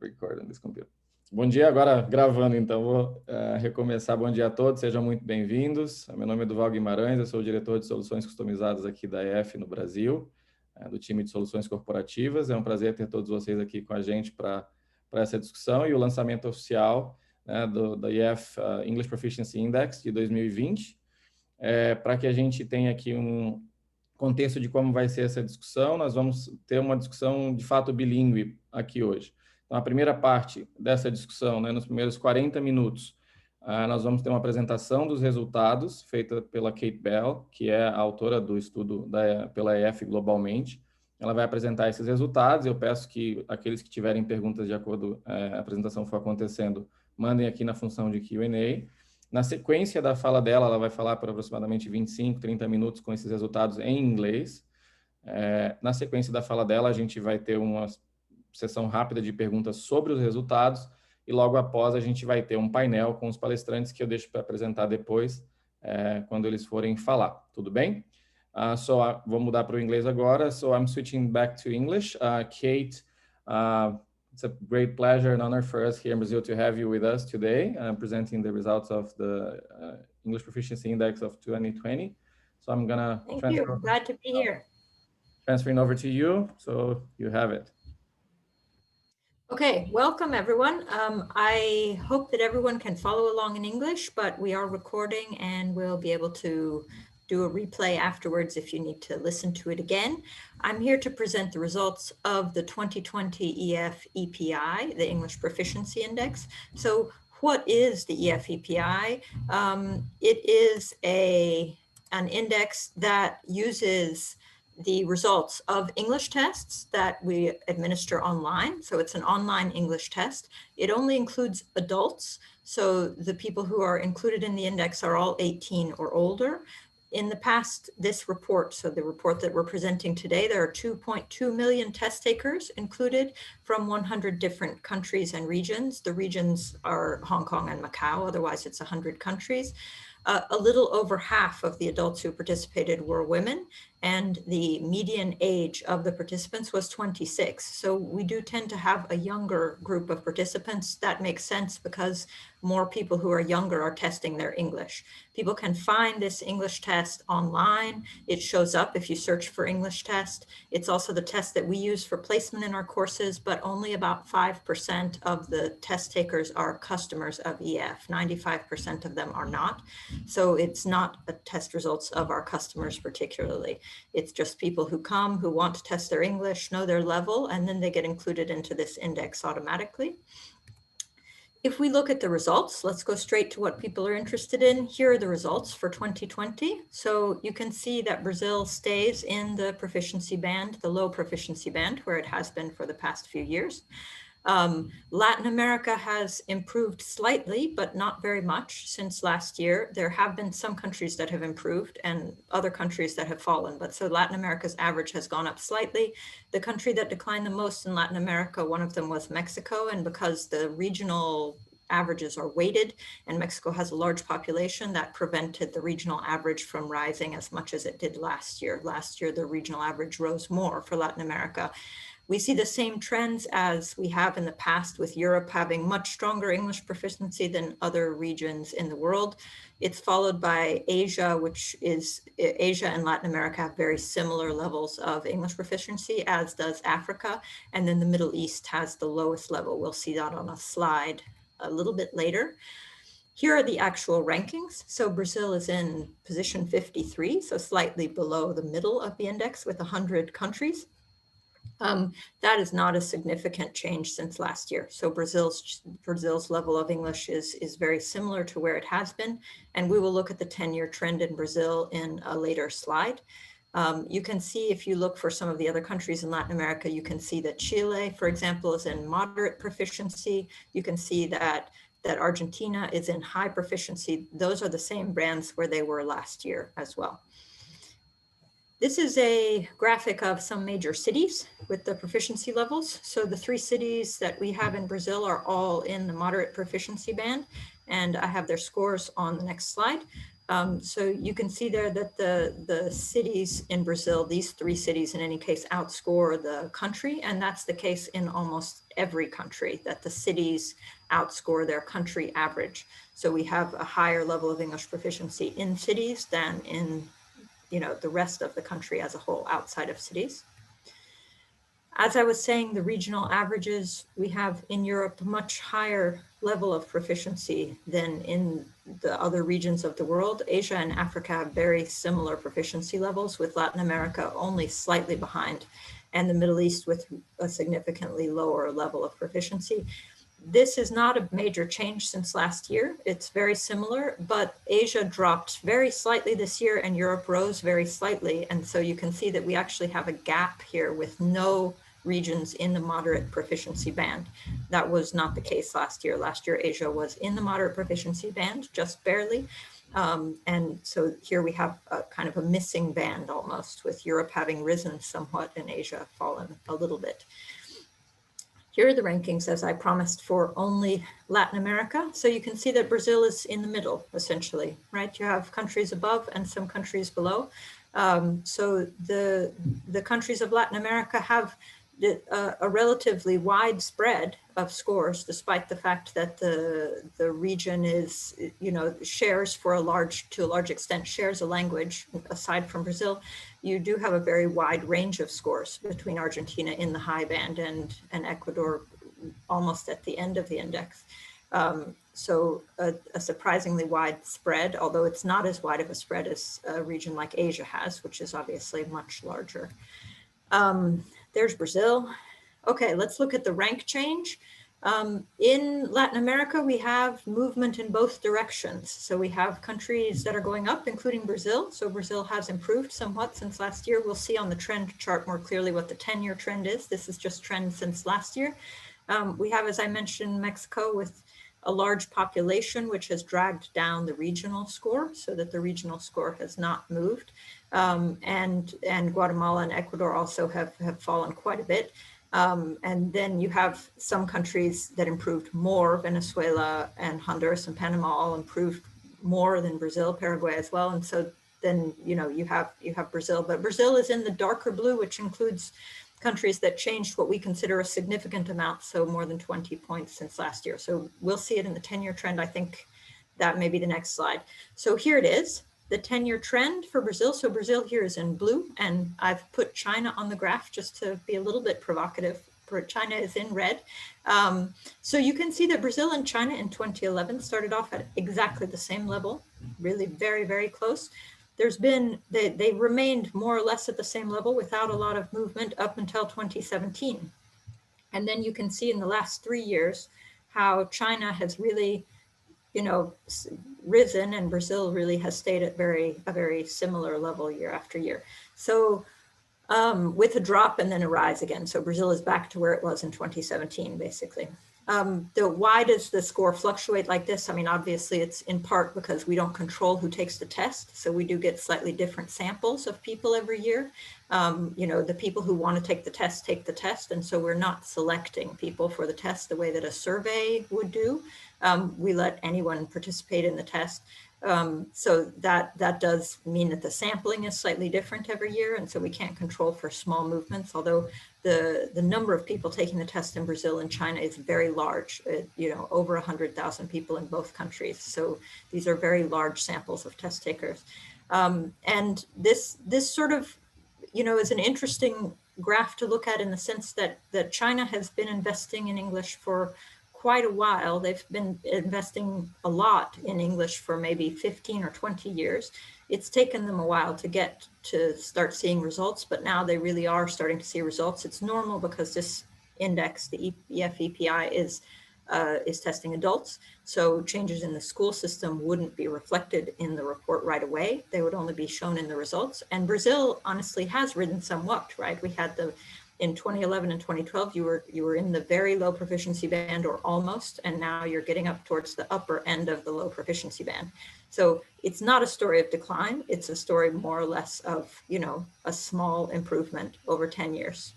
Record on this computer. Bom dia, agora gravando, então vou recomeçar. Bom dia a todos, sejam muito bem-vindos. Meu nome é Duval Guimarães, eu sou o diretor de soluções customizadas aqui da EF no Brasil, do time de soluções corporativas. É um prazer ter todos vocês aqui com a gente para essa discussão e o lançamento oficial da EF English Proficiency Index de 2020, para que a gente tenha aqui um contexto de como vai ser essa discussão. Nós vamos ter uma discussão de fato bilíngue aqui hoje. Então, a primeira parte dessa discussão, nos primeiros 40 minutos, nós vamos ter uma apresentação dos resultados feita pela Kate Bell, que é a autora do estudo pela EF globalmente. Ela vai apresentar esses resultados. Eu peço que aqueles que tiverem perguntas de acordo a apresentação for acontecendo, mandem aqui na função de Q&A. Na sequência da fala dela, ela vai falar por aproximadamente 25, 30 minutos com esses resultados em inglês. Na sequência da fala dela, a gente vai ter uma sessão rápida de perguntas sobre os resultados e logo após a gente vai ter um painel com os palestrantes que eu deixo para apresentar depois, quando eles forem falar. Tudo bem? Vou mudar para o inglês agora. So I'm switching back to English. Kate, it's a great pleasure and honor for us here in Brazil to have you with us today, presenting the results of the English Proficiency Index of 2020. So I'm gonna glad to be here. Transferring over to you, so you have it. Okay, welcome everyone. I hope that everyone can follow along in English, but we are recording and we'll be able to do a replay afterwards if you need to listen to it again. I'm here to present the results of the 2020 EF EPI, the English Proficiency Index. So what is the EF EPI? It is an index that uses the results of English tests that we administer online. So it's an online English test. It only includes adults. So the people who are included in the index are all 18 or older. In the past, this report, so the report that we're presenting today, there are 2.2 million test takers included from 100 different countries and regions. The regions are Hong Kong and Macau, otherwise it's 100 countries. A little over half of the adults who participated were women, and the median age of the participants was 26. So we do tend to have a younger group of participants. That makes sense because more people who are younger are testing their English. People can find this English test online. It shows up if you search for English test. It's also the test that we use for placement in our courses, but only about 5% of the test takers are customers of EF. 95% of them are not. So it's not a test results of our customers particularly. It's just people who come, who want to test their English, know their level, and then they get included into this index automatically. If we look at the results, let's go straight to what people are interested in. Here are the results for 2020. So you can see that Brazil stays in the proficiency band, the low proficiency band, where it has been for the past few years. Latin America has improved slightly, but not very much since last year. There have been some countries that have improved and other countries that have fallen, but so Latin America's average has gone up slightly. The country that declined the most in Latin America, one of them was Mexico, and because the regional averages are weighted and Mexico has a large population, that prevented the regional average from rising as much as it did last year. Last year, the regional average rose more for Latin America. We see the same trends as we have in the past, with Europe having much stronger English proficiency than other regions in the world. It's followed by Asia, which is Asia and Latin America have very similar levels of English proficiency, as does Africa. And then the Middle East has the lowest level. We'll see that on a slide a little bit later. Here are the actual rankings. So Brazil is in position 53, so slightly below the middle of the index with 100 countries. That is not a significant change since last year. So Brazil's level of English is very similar to where it has been. And we will look at the 10-year trend in Brazil in a later slide. You can see, if you look for some of the other countries in Latin America, you can see that Chile, for example, is in moderate proficiency. You can see that Argentina is in high proficiency. Those are the same brands where they were last year as well. This is a graphic of some major cities with the proficiency levels. So the 3 cities that we have in Brazil are all in the moderate proficiency band, and I have their scores on the next slide. So you can see there that the cities in Brazil, these 3 cities in any case, outscore the country. And that's the case in almost every country, that the cities outscore their country average. So we have a higher level of English proficiency in cities than in, the rest of the country as a whole outside of cities. As I was saying, the regional averages, we have in Europe a much higher level of proficiency than in the other regions of the world. Asia and Africa have very similar proficiency levels, with Latin America only slightly behind, and the Middle East with a significantly lower level of proficiency. This is not a major change since last year. It's very similar, but Asia dropped very slightly this year and Europe rose very slightly. And so you can see that we actually have a gap here with no regions in the moderate proficiency band. That was not the case last year. Last year, Asia was in the moderate proficiency band, just barely. And so here we have a kind of a missing band almost, with Europe having risen somewhat and Asia fallen a little bit. Here are the rankings, as I promised, for only Latin America. So you can see that Brazil is in the middle, essentially, right? You have countries above and some countries below. So the countries of Latin America have a relatively wide spread of scores, despite the fact that the region is, shares to a large extent, shares a language. Aside from Brazil, you do have a very wide range of scores between Argentina in the high band and Ecuador almost at the end of the index. So a surprisingly wide spread, although it's not as wide of a spread as a region like Asia has, which is obviously much larger. There's Brazil. Okay, let's look at the rank change. In Latin America, we have movement in both directions. So we have countries that are going up, including Brazil. So Brazil has improved somewhat since last year. We'll see on the trend chart more clearly what the 10-year trend is. This is just trend since last year. We have, as I mentioned, Mexico with a large population, which has dragged down the regional score so that the regional score has not moved. And Guatemala and Ecuador also have fallen quite a bit. And then you have some countries that improved more. Venezuela and Honduras and Panama all improved more than Brazil, Paraguay as well. And so then, you have Brazil, but Brazil is in the darker blue, which includes countries that changed what we consider a significant amount, so more than 20 points since last year. So we'll see it in the 10-year trend. I think that may be the next slide. So here it is, the 10-year trend for Brazil. So Brazil here is in blue, and I've put China on the graph just to be a little bit provocative. China is in red. So you can see that Brazil and China in 2011 started off at exactly the same level, really very, very close. There's been, they remained more or less at the same level without a lot of movement up until 2017. And then you can see in the last 3 years how China has really, risen, and Brazil really has stayed at a very similar level year after year. So with a drop and then a rise again. So Brazil is back to where it was in 2017, basically. Why does the score fluctuate like this? I mean, obviously it's in part because we don't control who takes the test. So we do get slightly different samples of people every year. The people who want to take the test. And so we're not selecting people for the test the way that a survey would do. We let anyone participate in the test. So that does mean that the sampling is slightly different every year. And so we can't control for small movements, although the number of people taking the test in Brazil and China is very large, over 100,000 people in both countries. So these are very large samples of test takers. And this sort of, is an interesting graph to look at in the sense that China has been investing in English for quite a while. They've been investing a lot in English for maybe 15 or 20 years. It's taken them a while to get to start seeing results, but now they really are starting to see results. It's normal because this index, the EF-EPI, is testing adults. So changes in the school system wouldn't be reflected in the report right away. They would only be shown in the results. And Brazil honestly has risen somewhat, right? We had in 2011 and 2012, you were in the very low proficiency band or almost, and now you're getting up towards the upper end of the low proficiency band. So it's not a story of decline. It's a story more or less of, a small improvement over 10 years.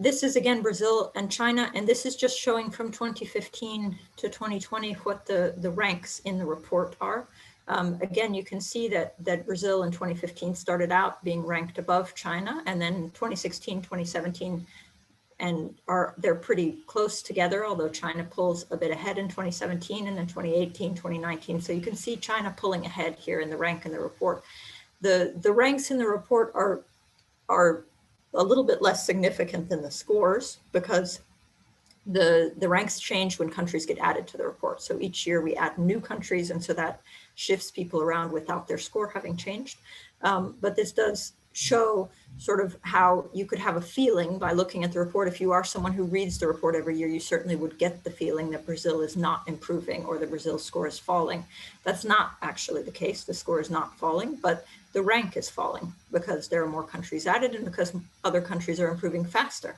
This is again Brazil and China, and this is just showing from 2015 to 2020 what the ranks in the report are. Again, you can see that Brazil in 2015 started out being ranked above China, and then 2016, 2017, and they're pretty close together, although China pulls a bit ahead in 2017, and then 2018, 2019. So you can see China pulling ahead here in the rank in the report. The ranks in the report are a little bit less significant than the scores, because the ranks change when countries get added to the report. So each year we add new countries, and so that shifts people around without their score having changed. But this does show sort of how you could have a feeling by looking at the report. If you are someone who reads the report every year, you certainly would get the feeling that Brazil is not improving or that Brazil's score is falling. That's not actually the case. The score is not falling, but the rank is falling because there are more countries added and because other countries are improving faster.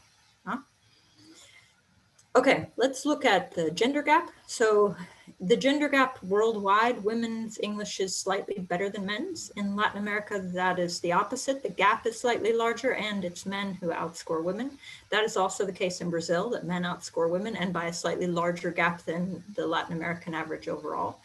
Okay, let's look at the gender gap. So the gender gap worldwide, women's English is slightly better than men's. In Latin America, that is the opposite. The gap is slightly larger, and it's men who outscore women. That is also the case in Brazil, that men outscore women, and by a slightly larger gap than the Latin American average overall.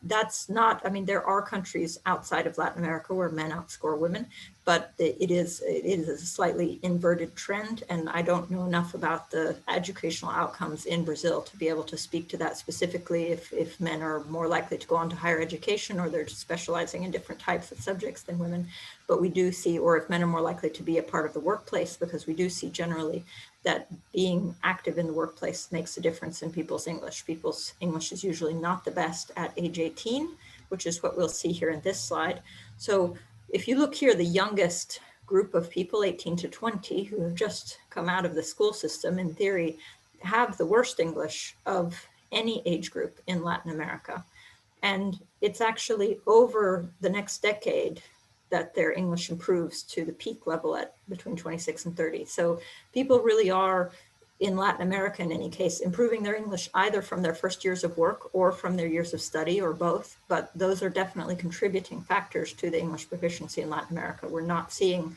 That's not, I mean, there are countries outside of Latin America where men outscore women, but it is a slightly inverted trend. And I don't know enough about the educational outcomes in Brazil to be able to speak to that specifically, if men are more likely to go on to higher education or they're specializing in different types of subjects than women. But we do see, or if men are more likely to be a part of the workplace, because we do see generally that being active in the workplace makes a difference in people's English. People's English is usually not the best at age 18, which is what we'll see here in this slide. So if you look here, the youngest group of people, 18 to 20, who have just come out of the school system, in theory, have the worst English of any age group in Latin America. And it's actually over the next decade that their English improves to the peak level at between 26 and 30. So people really are, in Latin America in any case, improving their English either from their first years of work or from their years of study, or both. But those are definitely contributing factors to the English proficiency in Latin America. We're not seeing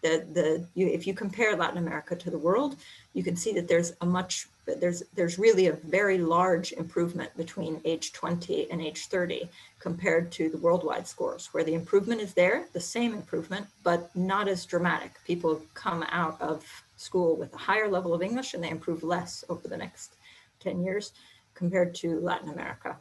if you compare Latin America to the world, you can see that there's really a very large improvement between age 20 and age 30 compared to the worldwide scores, where the improvement is there, the same improvement, but not as dramatic. People come out of school with a higher level of English and they improve less over the next 10 years compared to Latin America.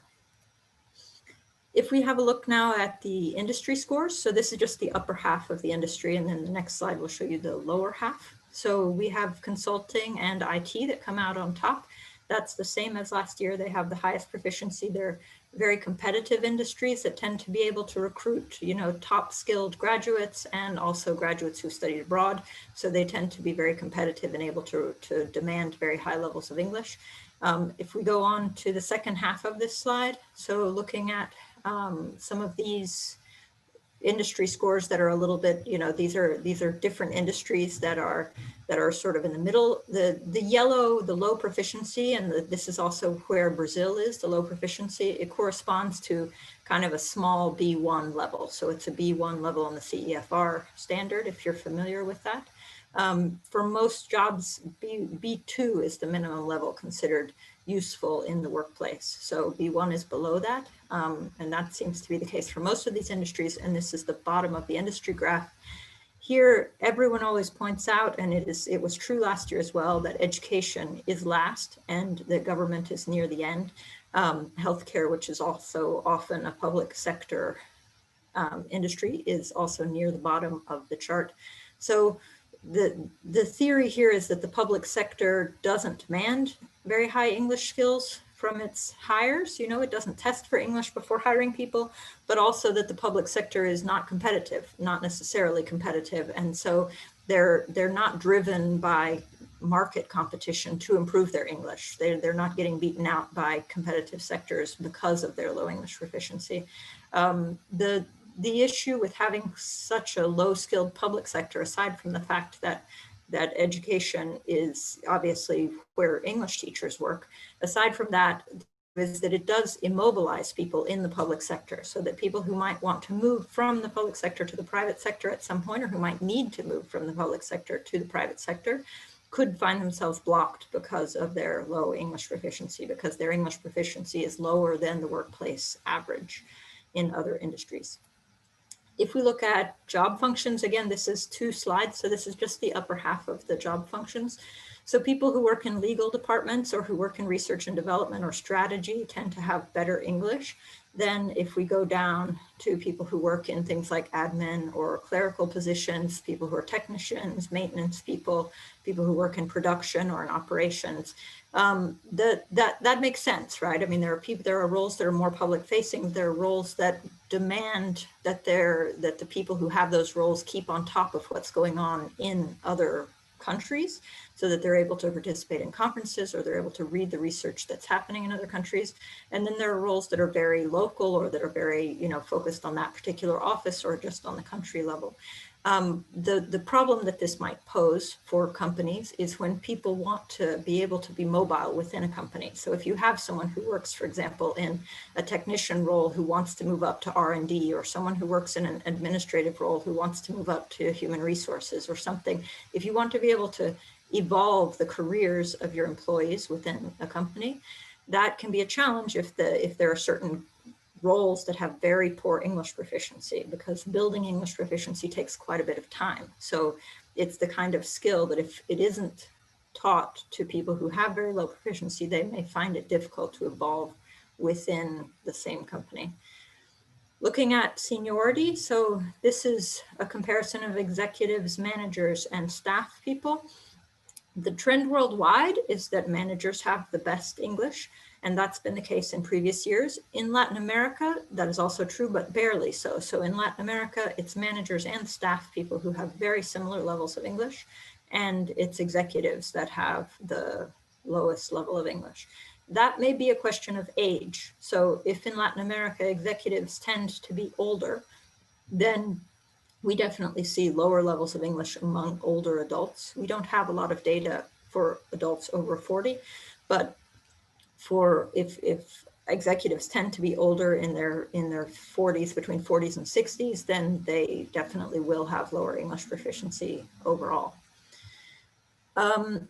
If we have a look now at the industry scores, so this is just the upper half of the industry, and then the next slide will show you the lower half. So we have consulting and IT that come out on top. That's the same as last year. They have the highest proficiency. They're very competitive industries that tend to be able to recruit, top skilled graduates and also graduates who studied abroad. So they tend to be very competitive and able to demand very high levels of English. If we go on to the second half of this slide, so looking at some of these industry scores that are a little bit, these are different industries that are sort of in the middle. The yellow, the low proficiency, and this is also where Brazil is, the low proficiency, it corresponds to kind of a small B1 level. So it's a B1 level on the CEFR standard, if you're familiar with that. For most jobs, B2 is the minimum level considered useful in the workplace. So B1 is below that, and that seems to be the case for most of these industries. And this is the bottom of the industry graph. Here, everyone always points out, and it was true last year as well, that education is last and the government is near the end. Healthcare, which is also often a public sector industry, is also near the bottom of the chart. So the theory here is that the public sector doesn't demand very high English skills from its hires. It doesn't test for English before hiring people, but also that the public sector is not competitive, not necessarily competitive. And so they're not driven by market competition to improve their English. They're not getting beaten out by competitive sectors because of their low English proficiency. The issue with having such a low-skilled public sector, aside from the fact that education is obviously where English teachers work, aside from that, is that it does immobilize people in the public sector, so that people who might want to move from the public sector to the private sector at some point, or who might need to move from the public sector to the private sector, could find themselves blocked because of their low English proficiency, because their English proficiency is lower than the workplace average in other industries. If we look at job functions, again, this is 2 slides, so this is just the upper half of the job functions. So people who work in legal departments or who work in research and development or strategy tend to have better English than if we go down to people who work in things like admin or clerical positions, people who are technicians, maintenance people, people who work in production or in operations. That makes sense, right? I mean, there are roles that are more public facing. There are roles that demand that the people who have those roles keep on top of what's going on in other countries, so that they're able to participate in conferences or they're able to read the research that's happening in other countries. And then there are roles that are very local or that are very, focused on that particular office or just on the country level. The problem that this might pose for companies is when people want to be able to be mobile within a company. So if you have someone who works, for example, in a technician role who wants to move up to R&D, or someone who works in an administrative role who wants to move up to human resources or something, if you want to be able to evolve the careers of your employees within a company, that can be a challenge if there are certain roles that have very poor English proficiency, because building English proficiency takes quite a bit of time. So it's the kind of skill that if it isn't taught to people who have very low proficiency, they may find it difficult to evolve within the same company. Looking at seniority, so this is a comparison of executives, managers, and staff people. The trend worldwide is that managers have the best English, and that's been the case in previous years. In Latin America, that is also true, but barely so. So in Latin America, it's managers and staff people who have very similar levels of English, and it's executives that have the lowest level of English. That may be a question of age. So if in Latin America, executives tend to be older, then we definitely see lower levels of English among older adults. We don't have a lot of data for adults over 40, but if executives tend to be older in their 40s, between 40s and 60s, then they definitely will have lower English proficiency overall.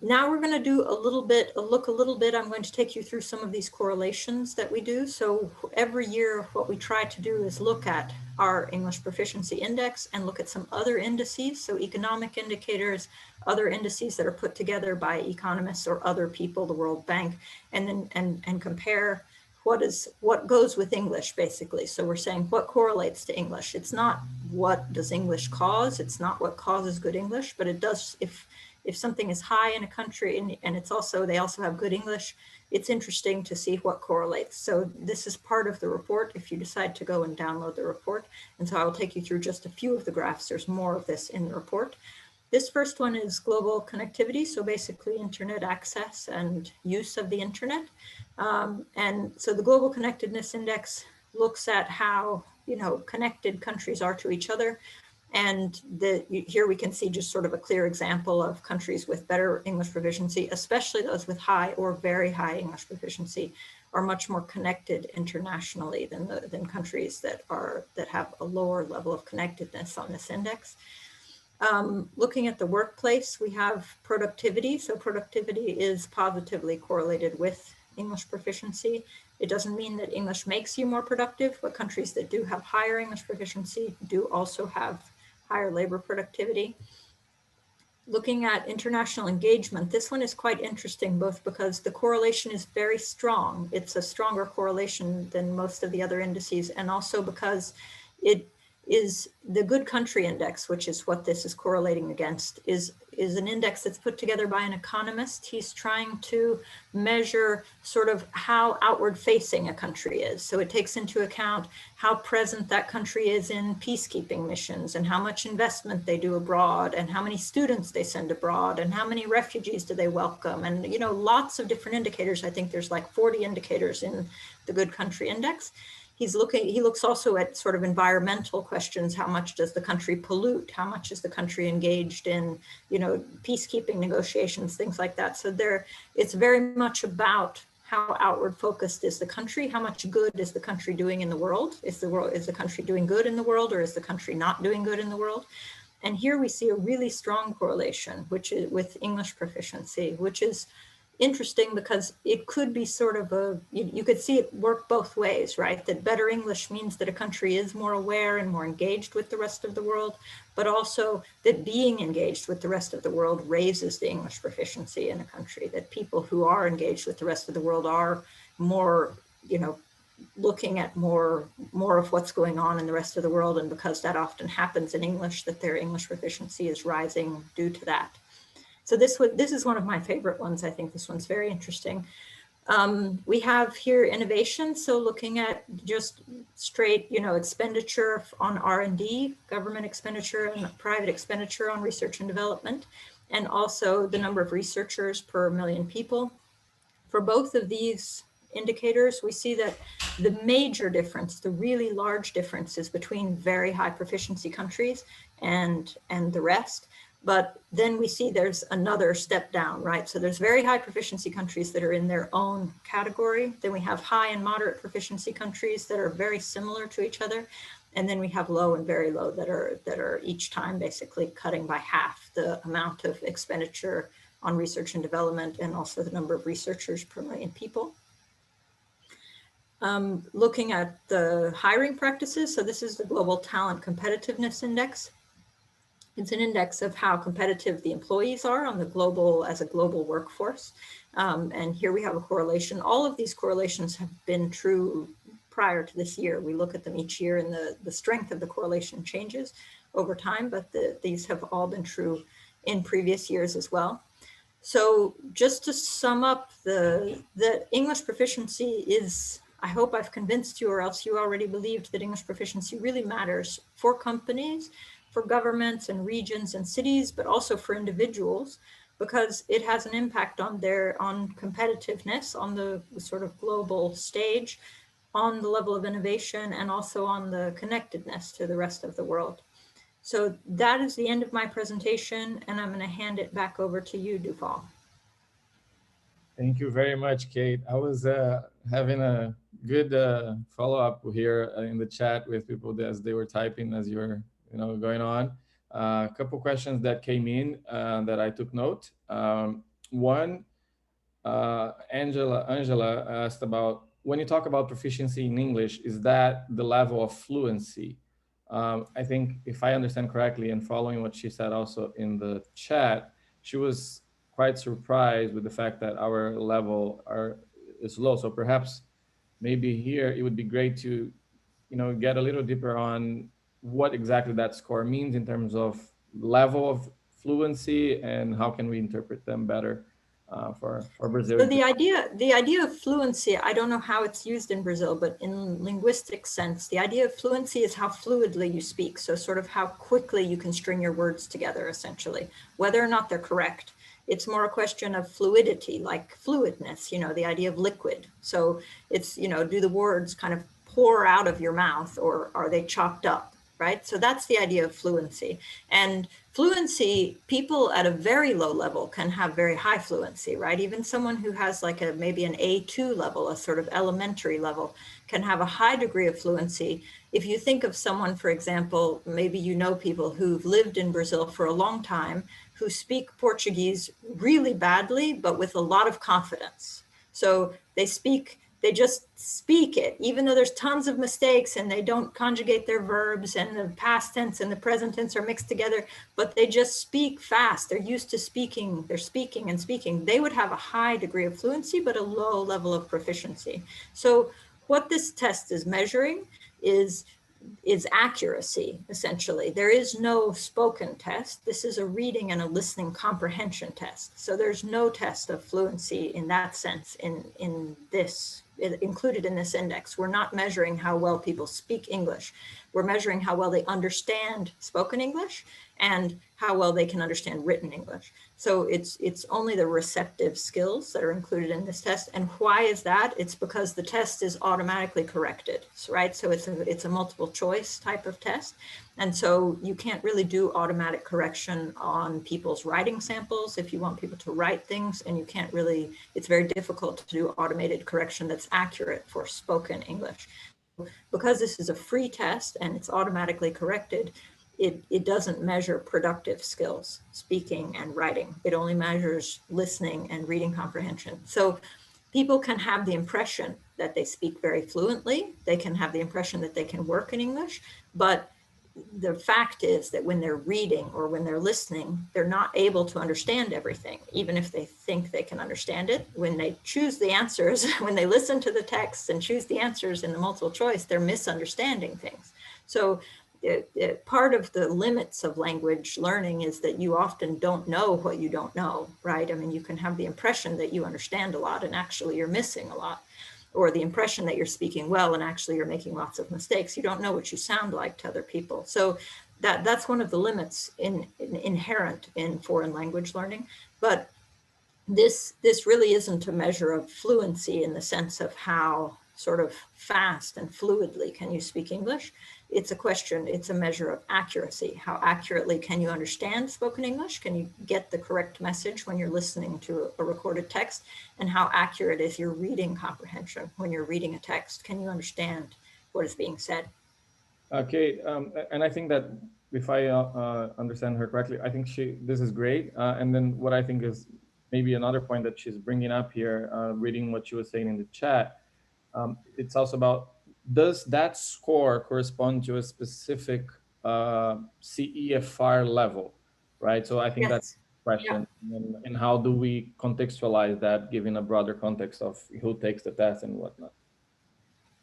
Now we're going to do look a little bit. I'm going to take you through some of these correlations that we do. So every year, what we try to do is look at our English proficiency index and look at some other indices. So economic indicators, other indices that are put together by economists or other people, the World Bank, and then and compare what goes with English, basically. So we're saying what correlates to English. It's not what does English cause. It's not what causes good English, but it does, if something is high in a country and they also have good English, it's interesting to see what correlates. So this is part of the report if you decide to go and download the report. And so I will take you through just a few of the graphs. There's more of this in the report. This first one is global connectivity. So basically internet access and use of the internet. And so the Global Connectedness Index looks at how, connected countries are to each other. And here we can see just sort of a clear example of countries with better English proficiency, especially those with high or very high English proficiency, are much more connected internationally than countries that have a lower level of connectedness on this index. Looking at the workplace, we have productivity. So productivity is positively correlated with English proficiency. It doesn't mean that English makes you more productive, but countries that do have higher English proficiency do also have higher labor productivity. Looking at international engagement, this one is quite interesting, both because the correlation is very strong. It's a stronger correlation than most of the other indices, and also because it is the Good Country Index, which is what this is correlating against, is an index that's put together by an economist. He's trying to measure sort of how outward facing a country is. So it takes into account how present that country is in peacekeeping missions, and how much investment they do abroad, and how many students they send abroad, and how many refugees do they welcome, and lots of different indicators. I think there's like 40 indicators in the Good Country Index. He looks also at sort of environmental questions. How much does the country pollute? How much is the country engaged in, peacekeeping negotiations, things like that. So it's very much about how outward focused is the country, how much good is the country doing in the world? Is the country doing good in the world, or is the country not doing good in the world? And here we see a really strong correlation, which is with English proficiency, which is interesting because it could be sort of you could see it work both ways, right? That better English means that a country is more aware and more engaged with the rest of the world, but also that being engaged with the rest of the world raises the English proficiency in a country, that people who are engaged with the rest of the world are more, looking at more of what's going on in the rest of the world. And because that often happens in English, that their English proficiency is rising due to that. So this is one of my favorite ones. I think this one's very interesting. We have here innovation. So looking at just straight, expenditure on R&D, government expenditure and private expenditure on research and development, and also the number of researchers per million people. For both of these indicators, we see that the major difference, the really large difference, is between very high proficiency countries and the rest. But then we see there's another step down, right? So there's very high proficiency countries that are in their own category. Then we have high and moderate proficiency countries that are very similar to each other. And then we have low and very low that are each time basically cutting by half the amount of expenditure on research and development, and also the number of researchers per million people. Looking at the hiring practices. So this is the Global Talent Competitiveness Index. It's an index of how competitive the employees are on the as a global workforce. And here we have a correlation. All of these correlations have been true prior to this year. We look at them each year, and the strength of the correlation changes over time, but these have all been true in previous years as well. So just to sum up, the English proficiency is, I hope I've convinced you, or else you already believed, that English proficiency really matters for companies, for governments and regions and cities, but also for individuals, because it has an impact on competitiveness, on the sort of global stage, on the level of innovation, and also on the connectedness to the rest of the world. So that is the end of my presentation, and I'm going to hand it back over to you, Duval. Thank you very much, Kate. I was having a good follow-up here in the chat with people as they were typing as you were going on. A couple questions that came in that I took note. One, Angela asked about, when you talk about proficiency in English, is that the level of fluency? I think if I understand correctly, and following what she said also in the chat, she was quite surprised with the fact that our level is low. So perhaps maybe here it would be great to get a little deeper on what exactly that score means in terms of level of fluency, and how can we interpret them better for Brazil. So the idea of fluency, I don't know how it's used in Brazil, but in linguistic sense, the idea of fluency is how fluidly you speak. So sort of how quickly you can string your words together, essentially, whether or not they're correct. It's more a question of fluidity, like fluidness, the idea of liquid. So it's, do the words kind of pour out of your mouth, or are they chopped up? Right? So that's the idea of fluency. And fluency, people at a very low level can have very high fluency, right? Even someone who has like maybe an A2 level, a sort of elementary level, can have a high degree of fluency. If you think of someone, for example, maybe people who've lived in Brazil for a long time, who speak Portuguese really badly, but with a lot of confidence. So they just speak it, even though there's tons of mistakes and they don't conjugate their verbs, and the past tense and the present tense are mixed together, but they just speak fast. They're used to speaking, they're speaking and speaking. They would have a high degree of fluency, but a low level of proficiency. So what this test is measuring is accuracy, essentially. There is no spoken test. This is a reading and a listening comprehension test. So there's no test of fluency in that sense in this, included in this index. We're not measuring how well people speak English. We're measuring how well they understand spoken English and how well they can understand written English. So it's only the receptive skills that are included in this test. And why is that? It's because the test is automatically corrected, right? So it's a multiple choice type of test. And so you can't really do automatic correction on people's writing samples if you want people to write things, and you can't really, it's very difficult to do automated correction that's accurate for spoken English. Because this is a free test and it's automatically corrected, it doesn't measure productive skills, speaking and writing. It only measures listening and reading comprehension. So people can have the impression that they speak very fluently. They can have the impression that they can work in English, but the fact is that when they're reading or when they're listening, they're not able to understand everything, even if they think they can understand it. When they choose the answers, when they listen to the text and choose the answers in the multiple choice, they're misunderstanding things. So part of the limits of language learning is that you often don't know what you don't know, right? I mean, you can have the impression that you understand a lot and actually you're missing a lot, or the impression that you're speaking well and actually you're making lots of mistakes. You don't know what you sound like to other people. So that's one of the limits inherent in foreign language learning. But this really isn't a measure of fluency in the sense of how sort of fast and fluidly can you speak English. It's a measure of accuracy. How accurately can you understand spoken English? Can you get the correct message when you're listening to a recorded text? And how accurate is your reading comprehension when you're reading a text? Can you understand what is being said? Okay, and I think that if I understand her correctly, I think this is great. And then what I think is maybe another point that she's bringing up here, reading what she was saying in the chat, it's also about, does that score correspond to a specific CEFR level, right? So I think that's the question. Yeah. And how do we contextualize that, given a broader context of who takes the test and whatnot?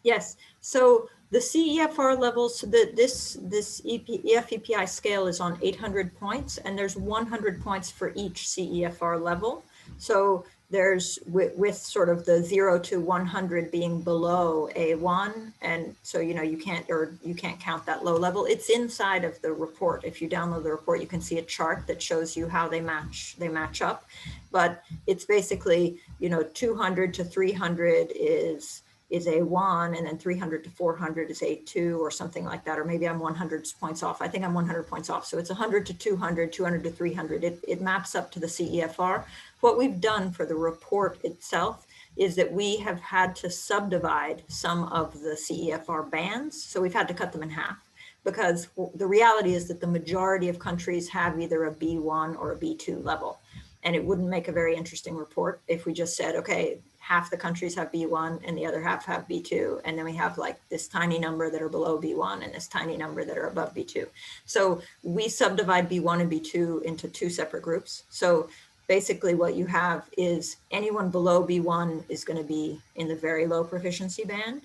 Yes, so the CEFR levels, this EFEPI scale is on 800 points, and there's 100 points for each CEFR level. So there's with sort of the 0 to 100 being below A1, and so you can't count that low level. It's inside of the report. If you download the report, you can see a chart that shows you how they match up. But it's basically 200 to 300 is A1, and then 300 to 400 is A2 or something like that, or maybe I'm 100 points off. I think I'm 100 points off. So it's 100 to 200, 200 to 300. It maps up to the CEFR. What we've done for the report itself is that we have had to subdivide some of the CEFR bands. So we've had to cut them in half, because the reality is that the majority of countries have either a B1 or a B2 level. And it wouldn't make a very interesting report if we just said, okay, half the countries have B1 and the other half have B2. And then we have like this tiny number that are below B1 and this tiny number that are above B2. So we subdivide B1 and B2 into two separate groups. So basically what you have is anyone below B1 is going to be in the very low proficiency band.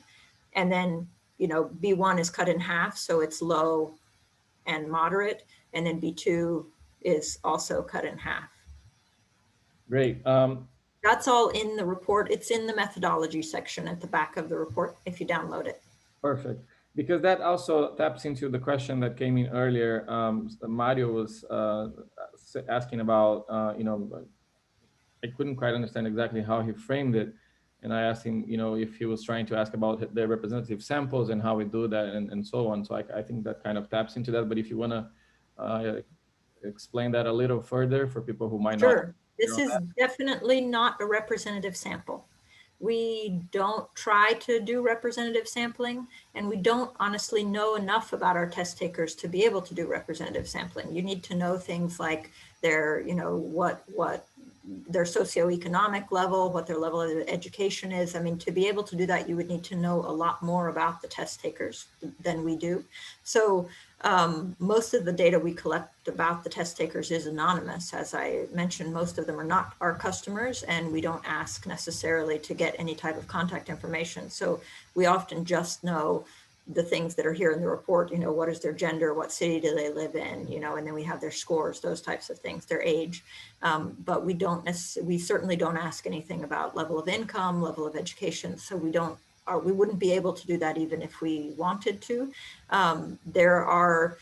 And then, B1 is cut in half, so it's low and moderate. And then B2 is also cut in half. Great. That's all in the report. It's in the methodology section at the back of the report if you download it. Perfect. Because that also taps into the question that came in earlier. Mario was asking about, I couldn't quite understand exactly how he framed it. And I asked him, if he was trying to ask about the representative samples and how we do that and so on. So I think that kind of taps into that. But if you want to explain that a little further for people who might not. Sure. This is definitely not a representative sample. We don't try to do representative sampling, and we don't honestly know enough about our test takers to be able to do representative sampling. You need to know things like their, what their socioeconomic level, what their level of education is. I mean, to be able to do that, you would need to know a lot more about the test takers than we do. So most of the data we collect about the test takers is anonymous. As I mentioned, most of them are not our customers, and we don't ask necessarily to get any type of contact information. So we often just know the things that are here in the report, what is their gender, what city do they live in, and then we have their scores, those types of things, their age. But we certainly don't ask anything about level of income, level of education. So we wouldn't be able to do that even if we wanted to. There are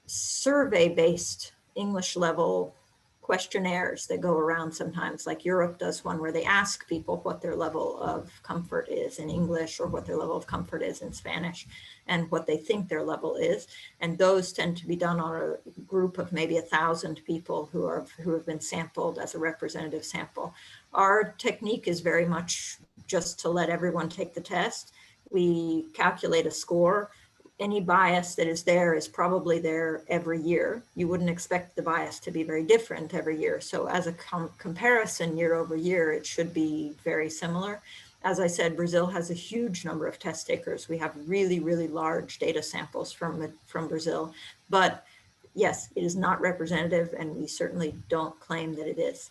survey-based English level questionnaires that go around sometimes, like Europe does one where they ask people what their level of comfort is in English or what their level of comfort is in Spanish and what they think their level is. And those tend to be done on a group of maybe 1,000 people who have been sampled as a representative sample. Our technique is very much just to let everyone take the test. We calculate a score. any bias that is there is probably there every year. You wouldn't expect the bias to be very different every year. So as a comparison year over year, it should be very similar. As I said, Brazil has a huge number of test takers. We have really, really large data samples from Brazil, but yes, it is not representative, and we certainly don't claim that it is.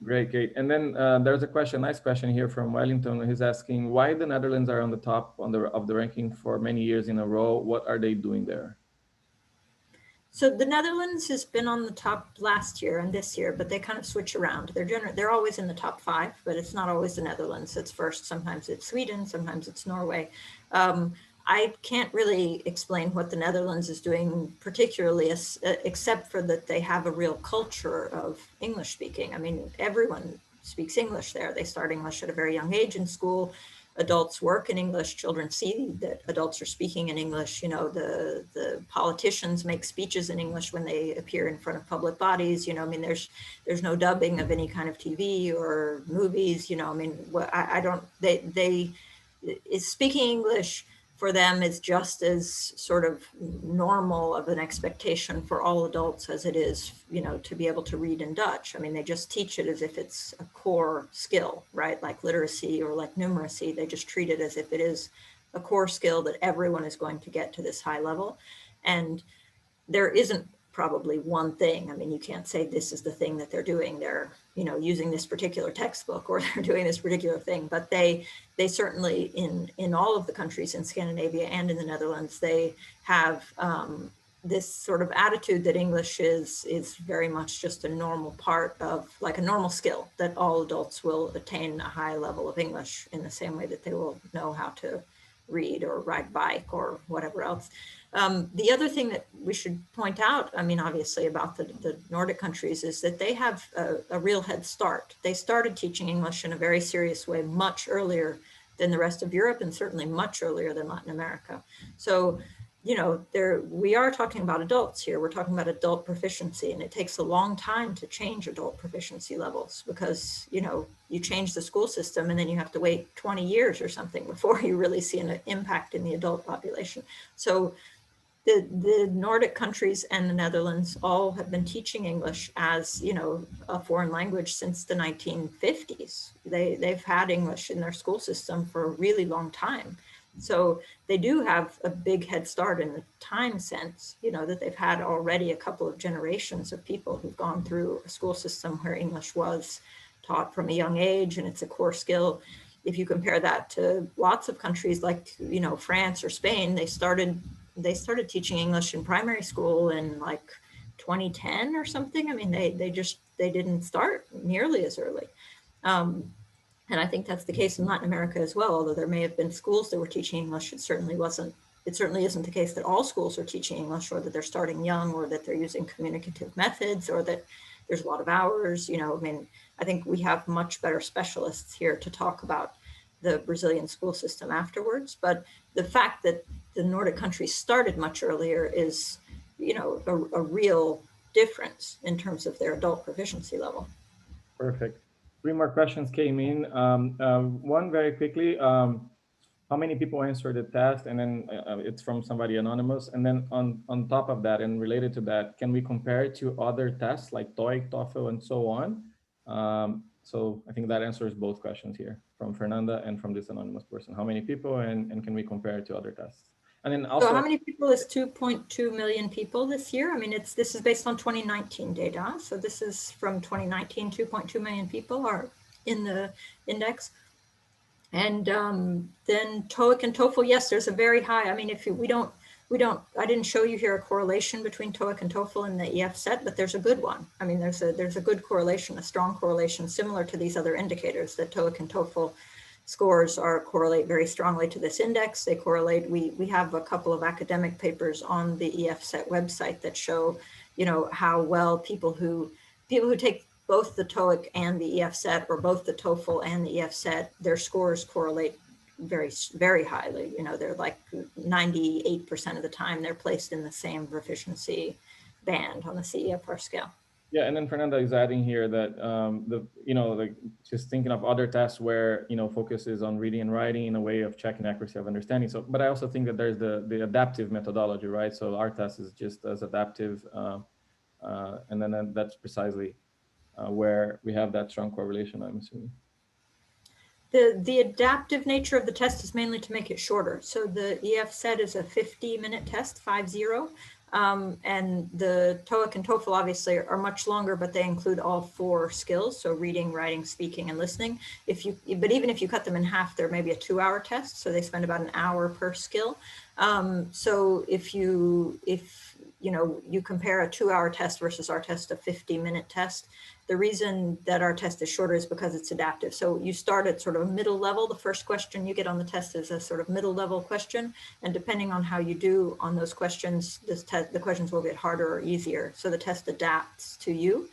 Great, Kate. And then there's a question, nice question here from Wellington. He's asking why the Netherlands are on the top of the ranking for many years in a row. What are they doing there? So the Netherlands has been on the top last year and this year, but they kind of switch around. They're always in the top 5, but it's not always the Netherlands. It's first. Sometimes it's Sweden. Sometimes it's Norway. I can't really explain what the Netherlands is doing particularly, except for that they have a real culture of English speaking. I mean, everyone speaks English there. They start English at a very young age in school. Adults work in English. Children see that adults are speaking in English. You know, the politicians make speeches in English when they appear in front of public bodies. You know, I mean, there's no dubbing of any kind of TV or movies. You know, I mean, I don't. They is speaking English for them is just as sort of normal of an expectation for all adults as it is, you know, to be able to read in Dutch. I mean, they just teach it as if it's a core skill, right? Like literacy or like numeracy, they just treat it as if it is a core skill that everyone is going to get to this high level. And there isn't probably one thing. I mean, you can't say this is the thing that they're doing. They're, you know, using this particular textbook or they're doing this particular thing, but they certainly in all of the countries in Scandinavia and in the Netherlands, they have this sort of attitude that English is very much just a normal part of, like a normal skill, that all adults will attain a high level of English in the same way that they will know how to read or ride bike or whatever else. The other thing that we should point out, I mean, obviously about the Nordic countries, is that they have a real head start. They started teaching English in a very serious way much earlier than the rest of Europe, and certainly much earlier than Latin America. So, you know, we are talking about adults here. We're talking about adult proficiency, and it takes a long time to change adult proficiency levels because, you know, you change the school system and then you have to wait 20 years or something before you really see an impact in the adult population. So the Nordic countries and the Netherlands all have been teaching English as, you know, a foreign language since the 1950s. They've had English in their school system for a really long time. So they do have a big head start in the time sense, you know, that they've had already a couple of generations of people who've gone through a school system where English was taught from a young age and it's a core skill. If you compare that to lots of countries like, you know, France or Spain, they started teaching English in primary school in like 2010 or something. I mean, they didn't start nearly as early. And I think that's the case in Latin America as well, although there may have been schools that were teaching English. It certainly isn't the case that all schools are teaching English, or that they're starting young, or that they're using communicative methods, or that there's a lot of hours. You know, I mean, I think we have much better specialists here to talk about the Brazilian school system afterwards. But the fact that the Nordic countries started much earlier is, you know, a real difference in terms of their adult proficiency level. Perfect. 3 more questions came in. One very quickly. How many people answered the test? And then it's from somebody anonymous. And then on top of that, and related to that, can we compare it to other tests like TOEIC, TOEFL, and so on? So I think that answers both questions here from Fernanda and from this anonymous person. How many people, and can we compare it to other tests? And then also, so how many people is 2.2 million people this year? I mean, this is based on 2019 data. So this is from 2019, 2.2 million people are in the index. And then TOEIC and TOEFL, yes, there's a very high, I mean, if I didn't show you here a correlation between TOEIC and TOEFL in the EF set, but there's a good one. I mean, there's a good correlation, a strong correlation, similar to these other indicators that TOEIC and TOEFL scores correlate very strongly to this index. They correlate, we have a couple of academic papers on the EF set website that show, you know, how well people who take both the TOEIC and the EF set, or both the TOEFL and the EF set, their scores correlate very, very highly. You know, they're like 98% of the time they're placed in the same proficiency band on the CEFR scale. Yeah, and then Fernanda is adding here that like just thinking of other tests where focuses on reading and writing in a way of checking accuracy of understanding. So, but I also think that there's the adaptive methodology, right? So our test is just as adaptive, and then that's precisely where we have that strong correlation, I'm assuming. The adaptive nature of the test is mainly to make it shorter. So the EF set is a 50-minute test, 50. And the TOEIC and TOEFL obviously are much longer, but they include all 4 skills. So reading, writing, speaking, and listening. But even if you cut them in half, they're maybe a 2-hour test. So they spend about an hour per skill. So if you compare a 2-hour test versus our test, a 50-minute test, the reason that our test is shorter is because it's adaptive. So you start at sort of a middle level. The first question you get on the test is a sort of middle level question. And depending on how you do on those questions, the questions will get harder or easier. So the test adapts to you.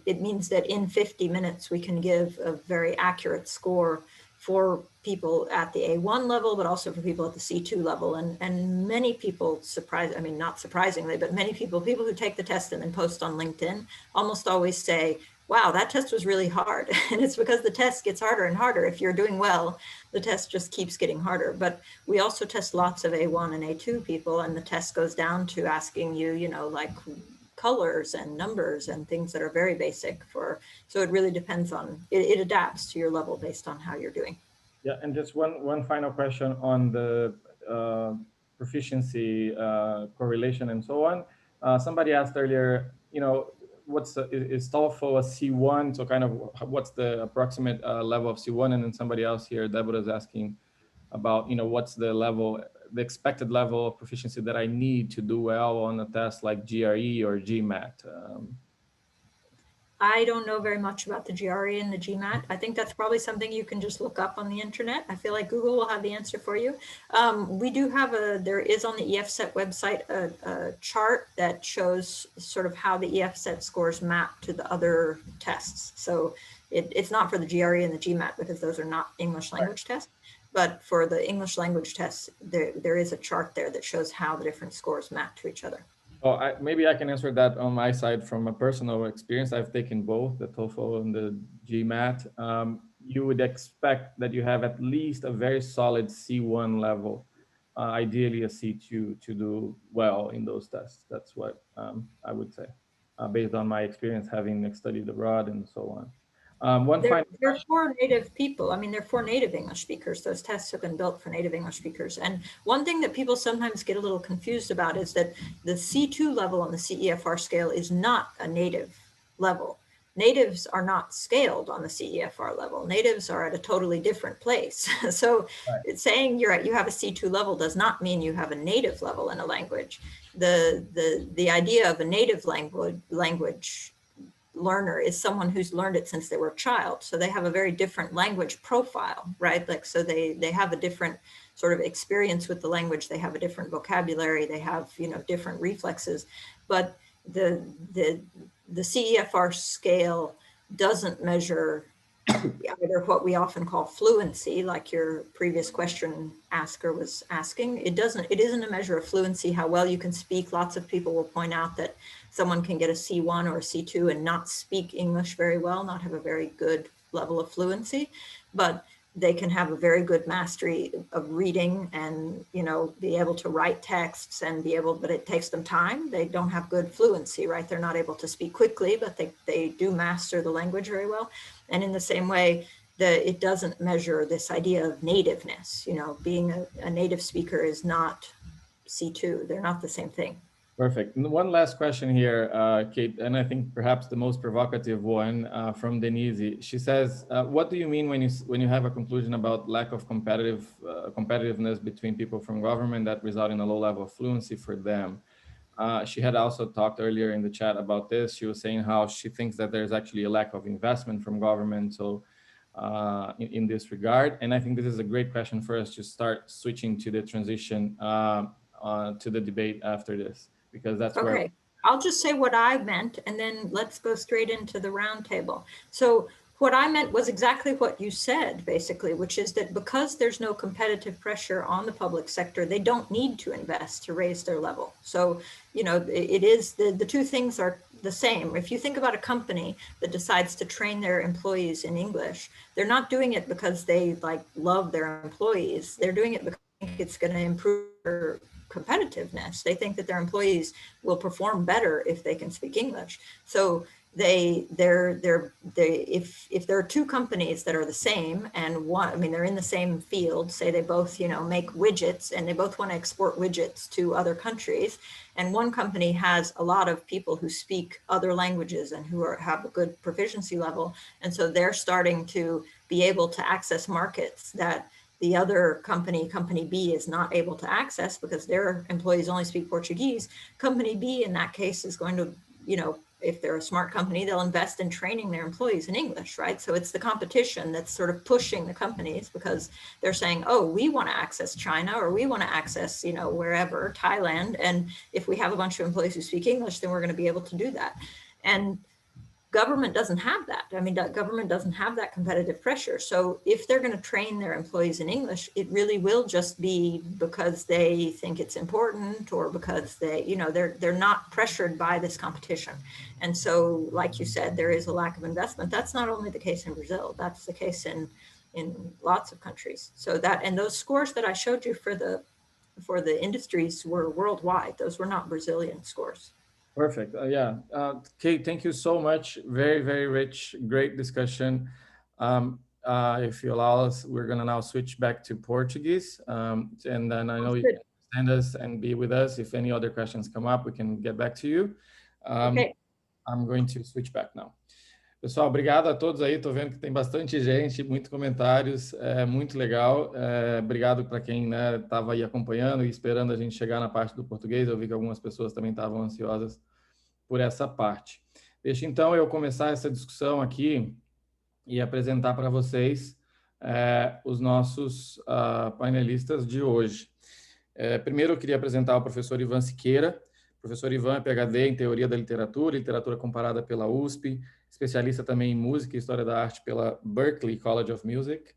It means that in 50 minutes, we can give a very accurate score for people at the A1 level, but also for people at the C2 level. And many people not surprisingly, but many people who take the test and then post on LinkedIn almost always say, wow, that test was really hard. And it's because the test gets harder and harder. If you're doing well, the test just keeps getting harder. But we also test lots of A1 and A2 people, and the test goes down to asking you, like colors and numbers and things that are very basic so it really depends on, it adapts to your level based on how you're doing. Yeah, and just one final question on the proficiency correlation and so on. Somebody asked earlier, is TOEFL a C1? So kind of what's the approximate level of C1? And then somebody else here, Deborah, is asking about, what's the expected level of proficiency that I need to do well on a test like GRE or GMAT. I don't know very much about the GRE and the GMAT. I think that's probably something you can just look up on the internet. I feel like Google will have the answer for you. We do have there is on the EFSET website a chart that shows sort of how the EFSET scores map to the other tests. So it's not for the GRE and the GMAT because those are not English language tests. But for the English language tests, there is a chart there that shows how the different scores map to each other. Oh, maybe I can answer that on my side from a personal experience. I've taken both the TOEFL and the GMAT. You would expect that you have at least a very solid C1 level, ideally a C2 to do well in those tests. That's what I would say, based on my experience having studied abroad and so on. They're for native people. I mean, they're for native English speakers. Those tests have been built for native English speakers. And one thing that people sometimes get a little confused about is that the C2 level on the CEFR scale is not a native level. Natives are not scaled on the CEFR level. Natives are at a totally different place. So saying you have a C2 level does not mean you have a native level in a language. The idea of a native language learner is someone who's learned it since they were a child. So they have a very different language profile, right? Like, so they have a different sort of experience with the language. They have a different vocabulary. They have, different reflexes. But the CEFR scale doesn't measure either what we often call fluency, like your previous question asker was asking. It isn't a measure of fluency, how well you can speak. Lots of people will point out that someone can get a C1 or a C2 and not speak English very well, not have a very good level of fluency, but they can have a very good mastery of reading and, be able to write texts but it takes them time. They don't have good fluency, right? They're not able to speak quickly, but they do master the language very well. And in the same way, it doesn't measure this idea of nativeness. Being a native speaker is not C2. They're not the same thing. Perfect. And one last question here, Kate, and I think perhaps the most provocative one from Denise. She says, "What do you mean when you have a conclusion about lack of competitiveness between people from government that result in a low level of fluency for them?" She had also talked earlier in the chat about this. She was saying how she thinks that there's actually a lack of investment from government. So in this regard, and I think this is a great question for us to start switching to the transition to the debate after this, because that's okay. where I'll just say what I meant, and then let's go straight into the roundtable. So what I meant was exactly what you said, basically, which is that because there's no competitive pressure on the public sector, they don't need to invest to raise their level. So, it is the two things are the same. If you think about a company that decides to train their employees in English, they're not doing it because they like love their employees. They're doing it because they think it's going to improve their competitiveness. They think that their employees will perform better if they can speak English. So if there are two companies that are the same and one, I mean, they're in the same field, say they both, you know, make widgets and they both want to export widgets to other countries. And one company has a lot of people who speak other languages and who have a good proficiency level. And so they're starting to be able to access markets that the other company, Company B, is not able to access because their employees only speak Portuguese. Company B, in that case, is going to, you know, if they're a smart company, they'll invest in training their employees in English, right? So it's the competition that's sort of pushing the companies because they're saying, oh, we want to access China or we want to access, you know, wherever, Thailand. And if we have a bunch of employees who speak English, then we're going to be able to do that. And government doesn't have that. I mean, government doesn't have that competitive pressure. So if they're going to train their employees in English, it really will just be because they think it's important or because they, you know, they're not pressured by this competition. And so, like you said, there is a lack of investment. That's not only the case in Brazil, that's the case in lots of countries. So that, and those scores that I showed you for the industries were worldwide. Those were not Brazilian scores. Perfect. Kate, thank you so much. Very, very rich, great discussion. If you allow us, we're going to now switch back to Portuguese. And then I know you can understand us and be with us. If any other questions come up, we can get back to you. Okay. I'm going to switch back now. Pessoal, obrigado a todos aí. Estou vendo que tem bastante gente, muitos comentários, muito legal. Obrigado para quem estava aí acompanhando e esperando a gente chegar na parte do português. Eu vi que algumas pessoas também estavam ansiosas por essa parte. Deixa então eu começar essa discussão aqui e apresentar para vocês os nossos painelistas de hoje. Primeiro eu queria apresentar o professor Ivan Siqueira. O professor Ivan é PhD em Teoria da Literatura, Literatura Comparada pela USP, especialista também em Música e História da Arte pela Berklee College of Music,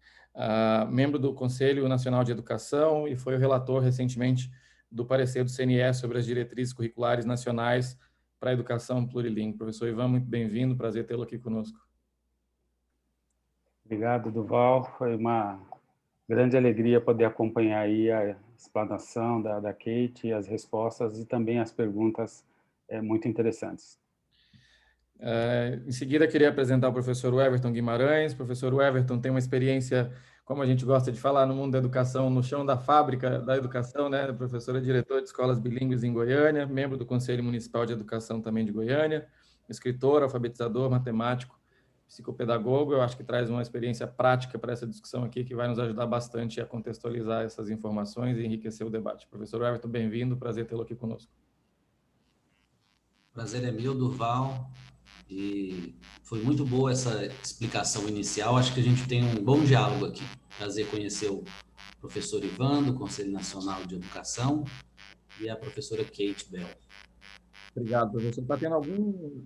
membro do Conselho Nacional de Educação e foi o relator recentemente do parecer do CNE sobre as diretrizes curriculares nacionais para a educação plurilingue. Professor Ivan, muito bem-vindo, prazer tê-lo aqui conosco. Obrigado, Duval. Foi uma grande alegria poder acompanhar aí a explanação da Kate, as respostas e também as perguntas muito interessantes. Em seguida, queria apresentar o professor Everton Guimarães. O professor Everton tem uma experiência, como a gente gosta de falar, no mundo da educação, no chão da fábrica da educação, né? O professor é diretor de escolas bilíngues em Goiânia, membro do Conselho Municipal de Educação também de Goiânia, escritor, alfabetizador, matemático, psicopedagogo. Eu acho que traz uma experiência prática para essa discussão aqui que vai nos ajudar bastante a contextualizar essas informações e enriquecer o debate. Professor Everton, bem-vindo, prazer tê-lo aqui conosco. Prazer é meu, Durval, e foi muito boa essa explicação inicial. Acho que a gente tem um bom diálogo aqui. Prazer conhecer o professor Ivan, do Conselho Nacional de Educação, e a professora Kate Bell. Obrigado, professor. Está tendo algum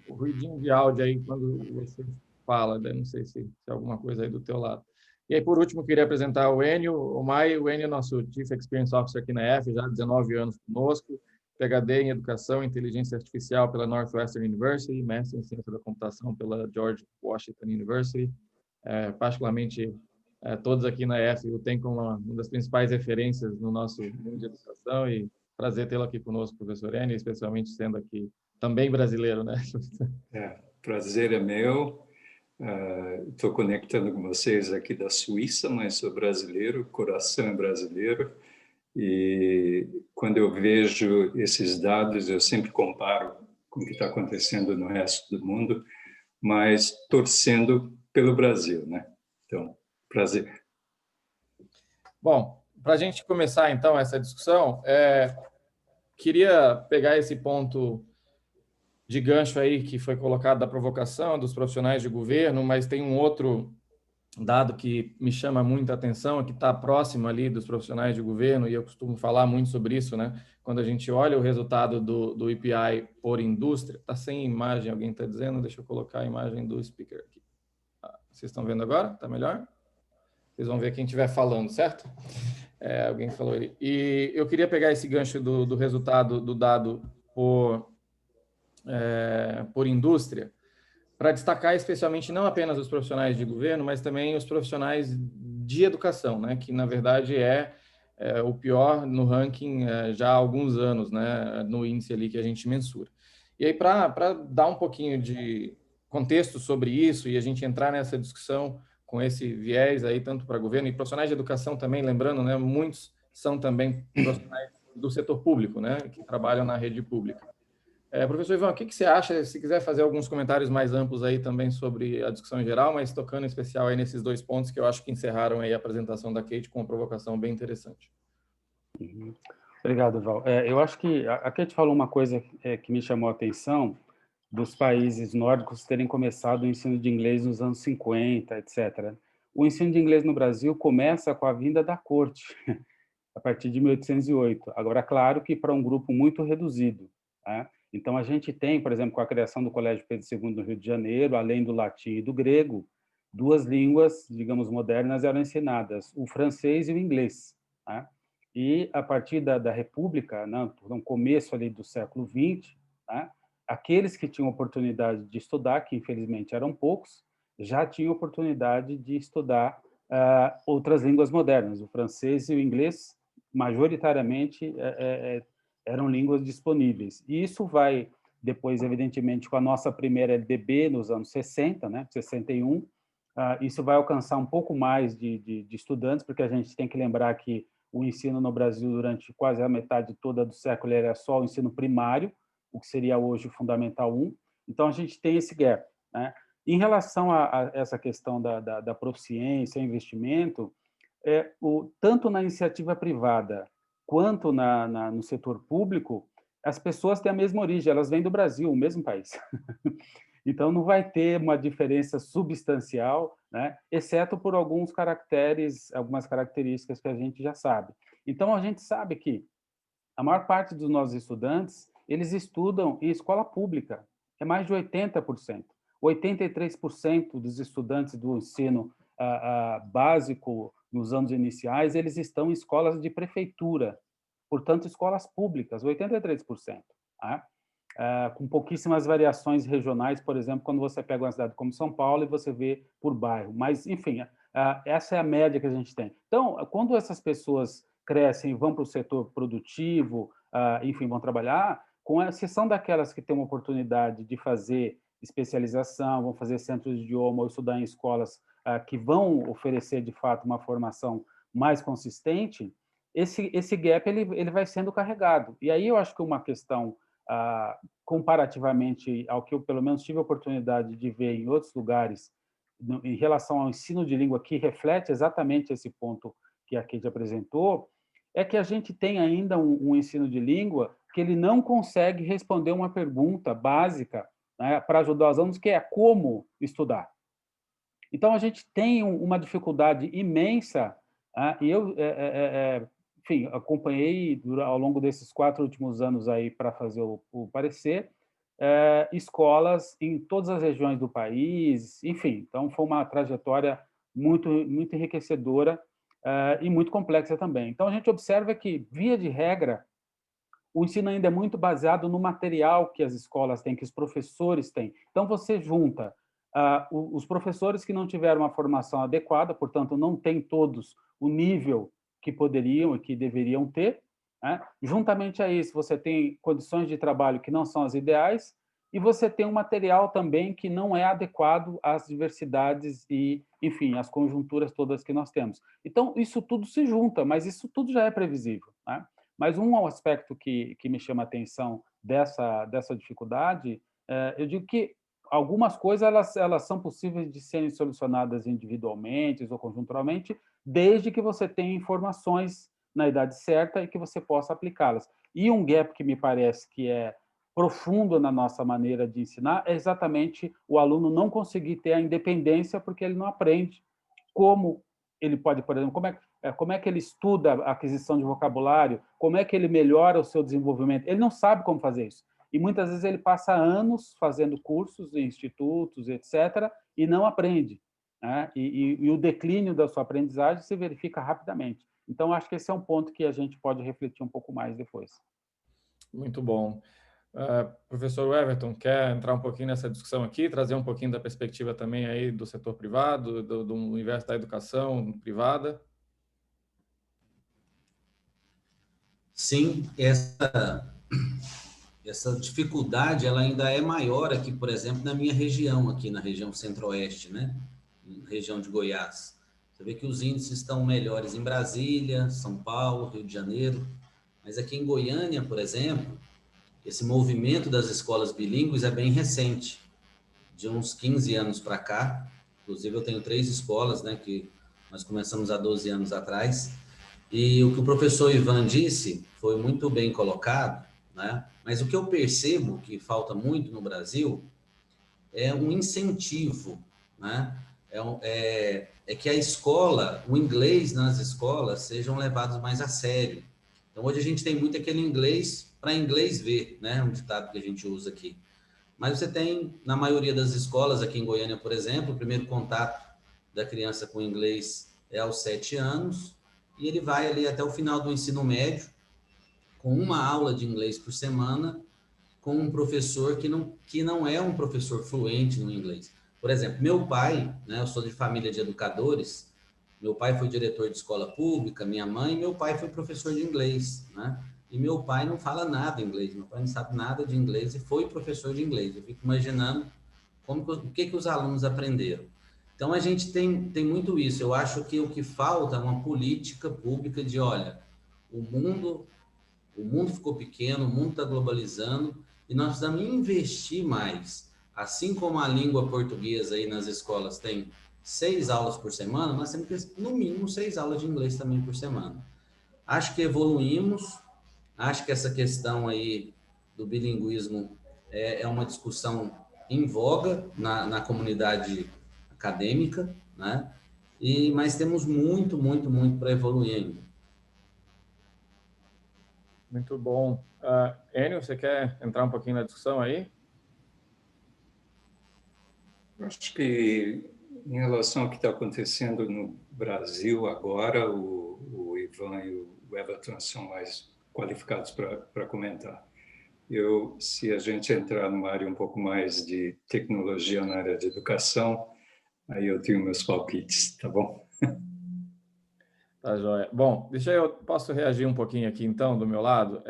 ruidinho de áudio aí quando você fala, né? Não sei se é alguma coisa aí do teu lado. E aí, por último, queria apresentar o Enio Omai. O Enio é nosso Chief Experience Officer aqui na EF, já há 19 anos conosco, PhD em Educação e Inteligência Artificial pela Northwestern University, mestre em Ciência da Computação pela George Washington University. Particularmente, todos aqui na EF o tem como uma das principais referências no nosso mundo de educação e prazer tê-lo aqui conosco, professor Enio, especialmente sendo aqui também brasileiro, né? Prazer é meu. Estou conectando com vocês aqui da Suíça, mas sou brasileiro, coração é brasileiro. E quando eu vejo esses dados, eu sempre comparo com o que está acontecendo no resto do mundo, mas torcendo pelo Brasil, né? Então, prazer. Bom, para a gente começar então essa discussão, queria pegar esse ponto de gancho aí que foi colocado da provocação dos profissionais de governo, mas tem um outro dado que me chama muita atenção, que está próximo ali dos profissionais de governo, e eu costumo falar muito sobre isso, né? Quando a gente olha o resultado do EPI por indústria, está sem imagem, alguém está dizendo? Deixa eu colocar a imagem do speaker aqui. Vocês estão vendo agora? Está melhor? Vocês vão ver quem estiver falando, certo? Alguém falou ali. E eu queria pegar esse gancho do resultado do dado por por indústria, para destacar especialmente não apenas os profissionais de governo, mas também os profissionais de educação, né, que na verdade é o pior no ranking já há alguns anos, né, no índice ali que a gente mensura. E aí, para dar um pouquinho de contexto sobre isso e a gente entrar nessa discussão com esse viés aí, tanto para governo e profissionais de educação também, lembrando, né, muitos são também profissionais do setor público, né, que trabalham na rede pública. Professor Ivan, o que você acha, se quiser fazer alguns comentários mais amplos aí também sobre a discussão em geral, mas tocando em especial aí nesses 2 pontos que eu acho que encerraram aí a apresentação da Kate com uma provocação bem interessante. Obrigado, Val. Eu acho que a Kate falou uma coisa que me chamou a atenção, dos países nórdicos terem começado o ensino de inglês nos anos 50, etc. O ensino de inglês no Brasil começa com a vinda da corte, a partir de 1808. Agora, claro que para um grupo muito reduzido, né? Então, a gente tem, por exemplo, com a criação do Colégio Pedro II no Rio de Janeiro, além do latim e do grego, 2 línguas, digamos, modernas eram ensinadas, o francês e o inglês, né? E, a partir da República, né, no começo ali do século XX, né, aqueles que tinham oportunidade de estudar, que infelizmente eram poucos, já tinham oportunidade de estudar outras línguas modernas, o francês e o inglês, majoritariamente eram línguas disponíveis. E isso vai, depois, evidentemente, com a nossa primeira LDB nos anos 60, né, 61, isso vai alcançar um pouco mais de estudantes, porque a gente tem que lembrar que o ensino no Brasil, durante quase a metade toda do século, era só o ensino primário, o que seria hoje o Fundamental 1. Então, a gente tem esse gap, né? Em relação a essa questão da proficiência, investimento, tanto na iniciativa privada quanto no setor público, as pessoas têm a mesma origem, elas vêm do Brasil, o mesmo país. Então, não vai ter uma diferença substancial, né? Exceto por alguns caracteres, algumas características que a gente já sabe. Então, a gente sabe que a maior parte dos nossos estudantes, eles estudam em escola pública, é mais de 80%. 83% dos estudantes do ensino básico nos anos iniciais, eles estão em escolas de prefeitura, portanto, escolas públicas, 83%. Tá? Com pouquíssimas variações regionais, por exemplo, quando você pega uma cidade como São Paulo e você vê por bairro. Mas, enfim, essa é a média que a gente tem. Então, quando essas pessoas crescem e vão para o setor produtivo, enfim, vão trabalhar, com exceção daquelas que têm uma oportunidade de fazer especialização, vão fazer centros de idioma ou estudar em escolas que vão oferecer, de fato, uma formação mais consistente, esse gap ele vai sendo carregado. E aí eu acho que uma questão, comparativamente ao que eu, pelo menos, tive a oportunidade de ver em outros lugares, em relação ao ensino de língua, que reflete exatamente esse ponto que a Kate apresentou, é que a gente tem ainda um ensino de língua que ele não consegue responder uma pergunta básica, né, para ajudar os alunos, que é como estudar. Então, a gente tem uma dificuldade imensa, e eu, enfim, acompanhei ao longo desses 4 últimos anos aí para fazer o parecer, escolas em todas as regiões do país, enfim, então foi uma trajetória muito, muito enriquecedora e muito complexa também. Então, a gente observa que, via de regra, o ensino ainda é muito baseado no material que as escolas têm, que os professores têm. Então, você junta os professores que não tiveram uma formação adequada, portanto, não têm todos o nível que poderiam e que deveriam ter, né? Juntamente a isso, você tem condições de trabalho que não são as ideais e você tem um material também que não é adequado às diversidades e, enfim, às conjunturas todas que nós temos. Então, isso tudo se junta, mas isso tudo já é previsível, né? Mas um aspecto que me chama a atenção dessa dificuldade, eu digo que algumas coisas elas são possíveis de serem solucionadas individualmente ou conjunturalmente, desde que você tenha informações na idade certa e que você possa aplicá-las. E um gap que me parece que é profundo na nossa maneira de ensinar é exatamente o aluno não conseguir ter a independência porque ele não aprende como ele pode, por exemplo, como é que ele estuda a aquisição de vocabulário, como é que ele melhora o seu desenvolvimento. Ele não sabe como fazer isso. E muitas vezes ele passa anos fazendo cursos em institutos, etc., e não aprende, né? E o declínio da sua aprendizagem se verifica rapidamente. Então, acho que esse é um ponto que a gente pode refletir um pouco mais depois. Muito bom. Professor Everton, quer entrar um pouquinho nessa discussão aqui, trazer um pouquinho da perspectiva também aí do setor privado, do universo da educação privada? Sim, essa dificuldade ela ainda é maior aqui, por exemplo, na minha região, aqui na região centro-oeste, né? Região de Goiás. Você vê que os índices estão melhores em Brasília, São Paulo, Rio de Janeiro, mas aqui em Goiânia, por exemplo, esse movimento das escolas bilíngues é bem recente, de uns 15 anos para cá. Inclusive, eu tenho 3 escolas, né, que nós começamos há 12 anos atrás. E o que o professor Ivan disse foi muito bem colocado, né? Mas o que eu percebo que falta muito no Brasil é um incentivo, né? É que a escola, o inglês nas escolas sejam levados mais a sério. Então, hoje a gente tem muito aquele inglês para inglês ver, né? Um ditado que a gente usa aqui. Mas você tem, na maioria das escolas, aqui em Goiânia, por exemplo, o primeiro contato da criança com o inglês é aos 7 anos, e ele vai ali até o final do ensino médio, com uma aula de inglês por semana, com um professor que não é um professor fluente no inglês. Por exemplo, meu pai, né, eu sou de família de educadores, meu pai foi diretor de escola pública, minha mãe, meu pai foi professor de inglês, né? E meu pai não fala nada inglês, meu pai não sabe nada de inglês e foi professor de inglês. Eu fico imaginando o que os alunos aprenderam. Então, a gente tem muito isso. Eu acho que o que falta é uma política pública de, olha, o mundo ficou pequeno, o mundo está globalizando e nós precisamos investir mais. Assim como a língua portuguesa aí nas escolas tem 6 aulas por semana, nós temos que ter, no mínimo, 6 aulas de inglês também por semana. Acho que evoluímos, acho que essa questão aí do bilinguismo é uma discussão em voga na comunidade acadêmica, né? Mas temos muito, muito, muito para evoluir ainda. Muito bom. Enio, você quer entrar um pouquinho na discussão aí? Acho que, em relação ao que está acontecendo no Brasil agora, o Ivan e o Everton são mais qualificados para comentar. Se a gente entrar numa área um pouco mais de tecnologia na área de educação, aí eu tenho meus palpites, tá bom? Tá joia. Bom, posso reagir um pouquinho aqui, então, do meu lado?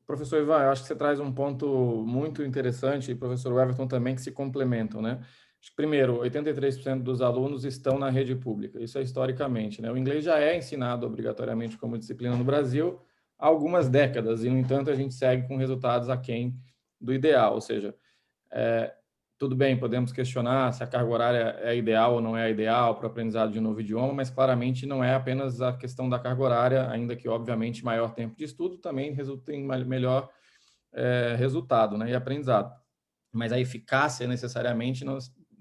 Professor Ivan, eu acho que você traz um ponto muito interessante, e professor Everton também, que se complementam, né? Primeiro, 83% dos alunos estão na rede pública, isso é historicamente, né? O inglês já é ensinado obrigatoriamente como disciplina no Brasil há algumas décadas, e, no entanto, a gente segue com resultados aquém do ideal, ou seja, tudo bem, podemos questionar se a carga horária é ideal ou não é ideal para o aprendizado de um novo idioma, mas claramente não é apenas a questão da carga horária, ainda que, obviamente, maior tempo de estudo também resulta em melhor resultado, né, e aprendizado. Mas a eficácia necessariamente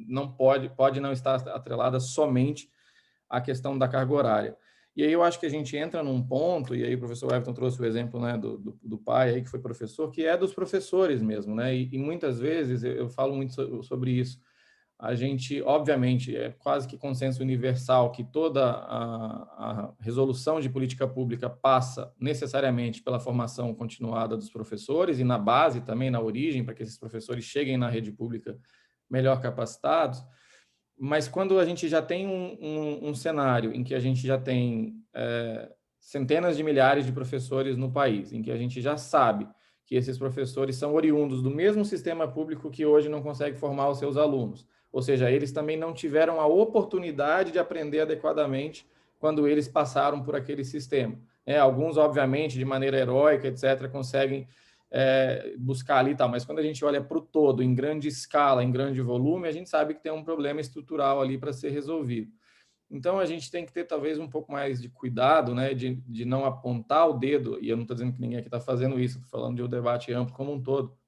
não pode não estar atrelada somente à questão da carga horária. E aí eu acho que a gente entra num ponto, e aí o professor Everton trouxe o exemplo, né, do pai aí que foi professor, que é dos professores mesmo, né, e muitas vezes eu falo muito sobre isso. A gente, obviamente, é quase que consenso universal que toda a resolução de política pública passa necessariamente pela formação continuada dos professores e na base também, na origem, para que esses professores cheguem na rede pública melhor capacitados. Mas quando a gente já tem um cenário em que a gente já tem centenas de milhares de professores no país, em que a gente já sabe que esses professores são oriundos do mesmo sistema público que hoje não consegue formar os seus alunos, ou seja, eles também não tiveram a oportunidade de aprender adequadamente quando eles passaram por aquele sistema. Alguns, obviamente, de maneira heróica, etc., conseguem buscar ali e tal, mas quando a gente olha para o todo, em grande escala, em grande volume, a gente sabe que tem um problema estrutural ali para ser resolvido. Então, a gente tem que ter talvez um pouco mais de cuidado, né, de não apontar o dedo, e eu não estou dizendo que ninguém aqui está fazendo isso, estou falando de um debate amplo como um todo,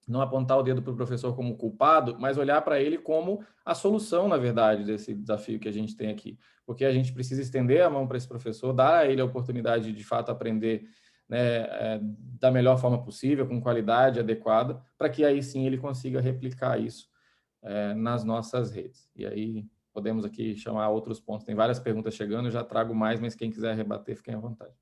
não apontar o dedo para o professor como culpado, mas olhar para ele como a solução, na verdade, desse desafio que a gente tem aqui. Porque a gente precisa estender a mão para esse professor, dar a ele a oportunidade de fato aprender, né, da melhor forma possível, com qualidade adequada, para que aí sim ele consiga replicar isso nas nossas redes. E aí podemos aqui chamar outros pontos. Tem várias perguntas chegando, eu já trago mais, mas quem quiser rebater, fiquem à vontade.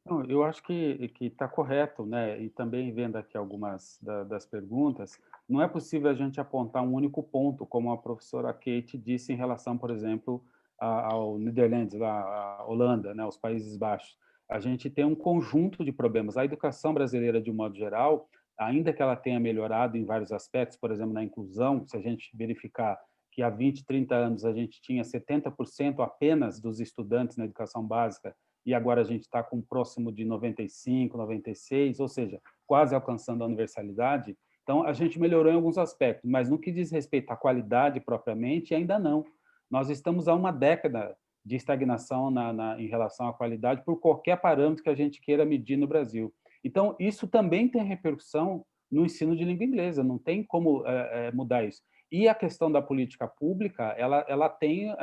Não, eu acho que está correto, né? E também vendo aqui algumas das perguntas, não é possível a gente apontar um único ponto, como a professora Kate disse em relação, por exemplo, ao Netherlands, lá, a Holanda, né? Os Países Baixos. A gente tem um conjunto de problemas. A educação brasileira, de um modo geral, ainda que ela tenha melhorado em vários aspectos, por exemplo, na inclusão, se a gente verificar que há 20, 30 anos a gente tinha 70% apenas dos estudantes na educação básica e agora a gente está com próximo de 95, 96, ou seja, quase alcançando a universalidade. Então, a gente melhorou em alguns aspectos, mas no que diz respeito à qualidade propriamente, ainda não. Nós estamos há uma década de estagnação em relação à qualidade por qualquer parâmetro que a gente queira medir no Brasil. Então, isso também tem repercussão no ensino de língua inglesa, não tem como mudar isso. E a questão da política pública, ela tem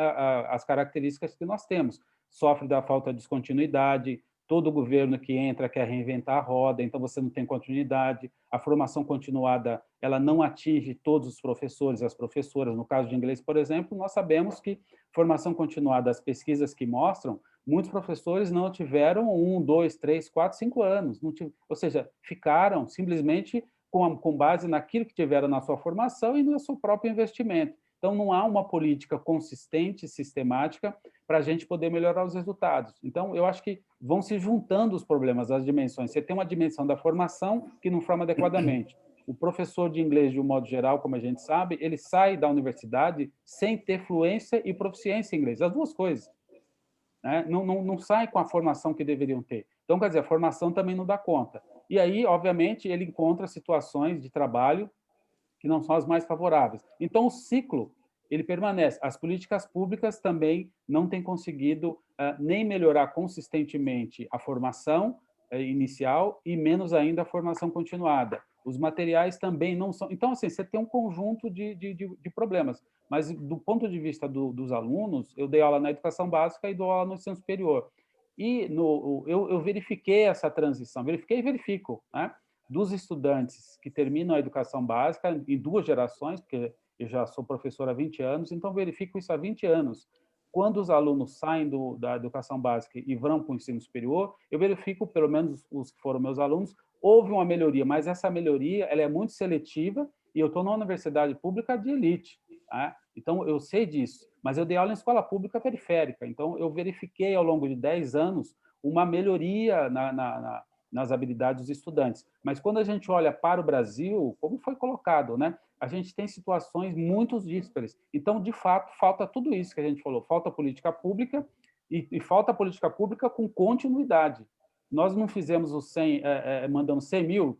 as características que nós temos. Sofre da falta de descontinuidade, todo governo que entra quer reinventar a roda, então você não tem continuidade. A formação continuada, ela não atinge todos os professores e as professoras. No caso de inglês, por exemplo, nós sabemos que formação continuada, as pesquisas que mostram, muitos professores não tiveram 1, 2, 3, 4, 5 anos. Ou seja, ficaram simplesmente com base naquilo que tiveram na sua formação e no seu próprio investimento. Então, não há uma política consistente, sistemática, para a gente poder melhorar os resultados. Então, eu acho que vão se juntando os problemas, as dimensões. Você tem uma dimensão da formação que não forma adequadamente. O professor de inglês, de um modo geral, como a gente sabe, ele sai da universidade sem ter fluência e proficiência em inglês, as duas coisas. Né? Não sai com a formação que deveriam ter. Então, quer dizer, a formação também não dá conta. E aí, obviamente, ele encontra situações de trabalho que não são as mais favoráveis. Então, o ciclo ele permanece. As políticas públicas também não têm conseguido nem melhorar consistentemente a formação inicial e menos ainda a formação continuada. Os materiais também não são... Então, assim, você tem um conjunto de problemas. Mas, do ponto de vista dos alunos, eu dei aula na educação básica e dou aula no ensino superior. E eu verifiquei essa transição, verifiquei e verifico, né? Dos estudantes que terminam a educação básica em 2 gerações, porque eu já sou professor há 20 anos, então verifico isso há 20 anos. Quando os alunos saem da educação básica e vão para o ensino superior, eu verifico, pelo menos os que foram meus alunos, houve uma melhoria, mas essa melhoria ela é muito seletiva e eu estou numa universidade pública de elite. Tá? Então, eu sei disso, mas eu dei aula em escola pública periférica, então eu verifiquei ao longo de 10 anos uma melhoria nas habilidades dos estudantes. Mas quando a gente olha para o Brasil, como foi colocado, né? A gente tem situações muito díspares. Então, de fato, falta tudo isso que a gente falou. Falta política pública e falta política pública com continuidade. Nós não fizemos o 100, mandamos 100 mil,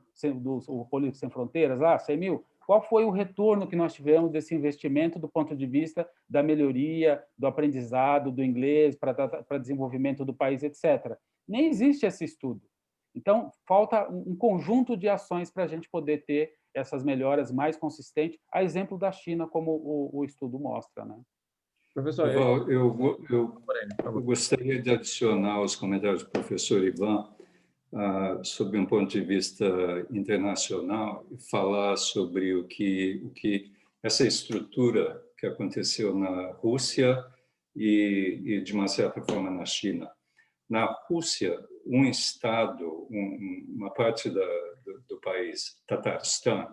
o Políticos Sem Fronteiras, lá, 100 mil. Qual foi o retorno que nós tivemos desse investimento do ponto de vista da melhoria, do aprendizado, do inglês, para desenvolvimento do país, etc.? Nem existe esse estudo. Então, falta um conjunto de ações para a gente poder ter essas melhoras mais consistentes, a exemplo da China, como o estudo mostra. Né? Professor, eu gostaria de adicionar aos comentários do professor Ivan, sobre um ponto de vista internacional, e falar sobre o que essa estrutura que aconteceu na Rússia e de uma certa forma, na China. Na Rússia, um estado, uma parte do país, Tatarstão,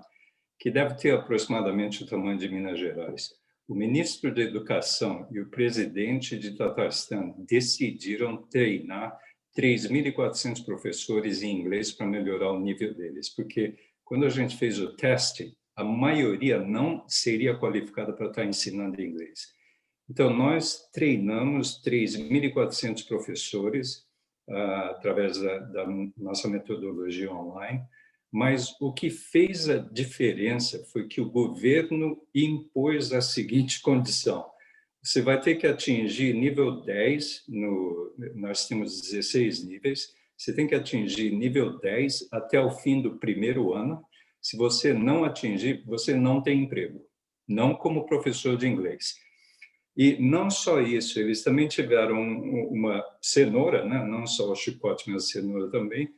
que deve ter aproximadamente o tamanho de Minas Gerais. O ministro da Educação e o presidente de Tatarstão decidiram treinar 3.400 professores em inglês para melhorar o nível deles, porque quando a gente fez o teste, a maioria não seria qualificada para estar ensinando inglês. Então, nós treinamos 3.400 professores através da nossa metodologia online, mas o que fez a diferença foi que o governo impôs a seguinte condição: você vai ter que atingir nível 10, nós temos 16 níveis, você tem que atingir nível 10 até o fim do primeiro ano. Se você não atingir, você não tem emprego, não como professor de inglês. E não só isso, eles também tiveram uma cenoura, né? Não só o chicote, mas a cenoura também,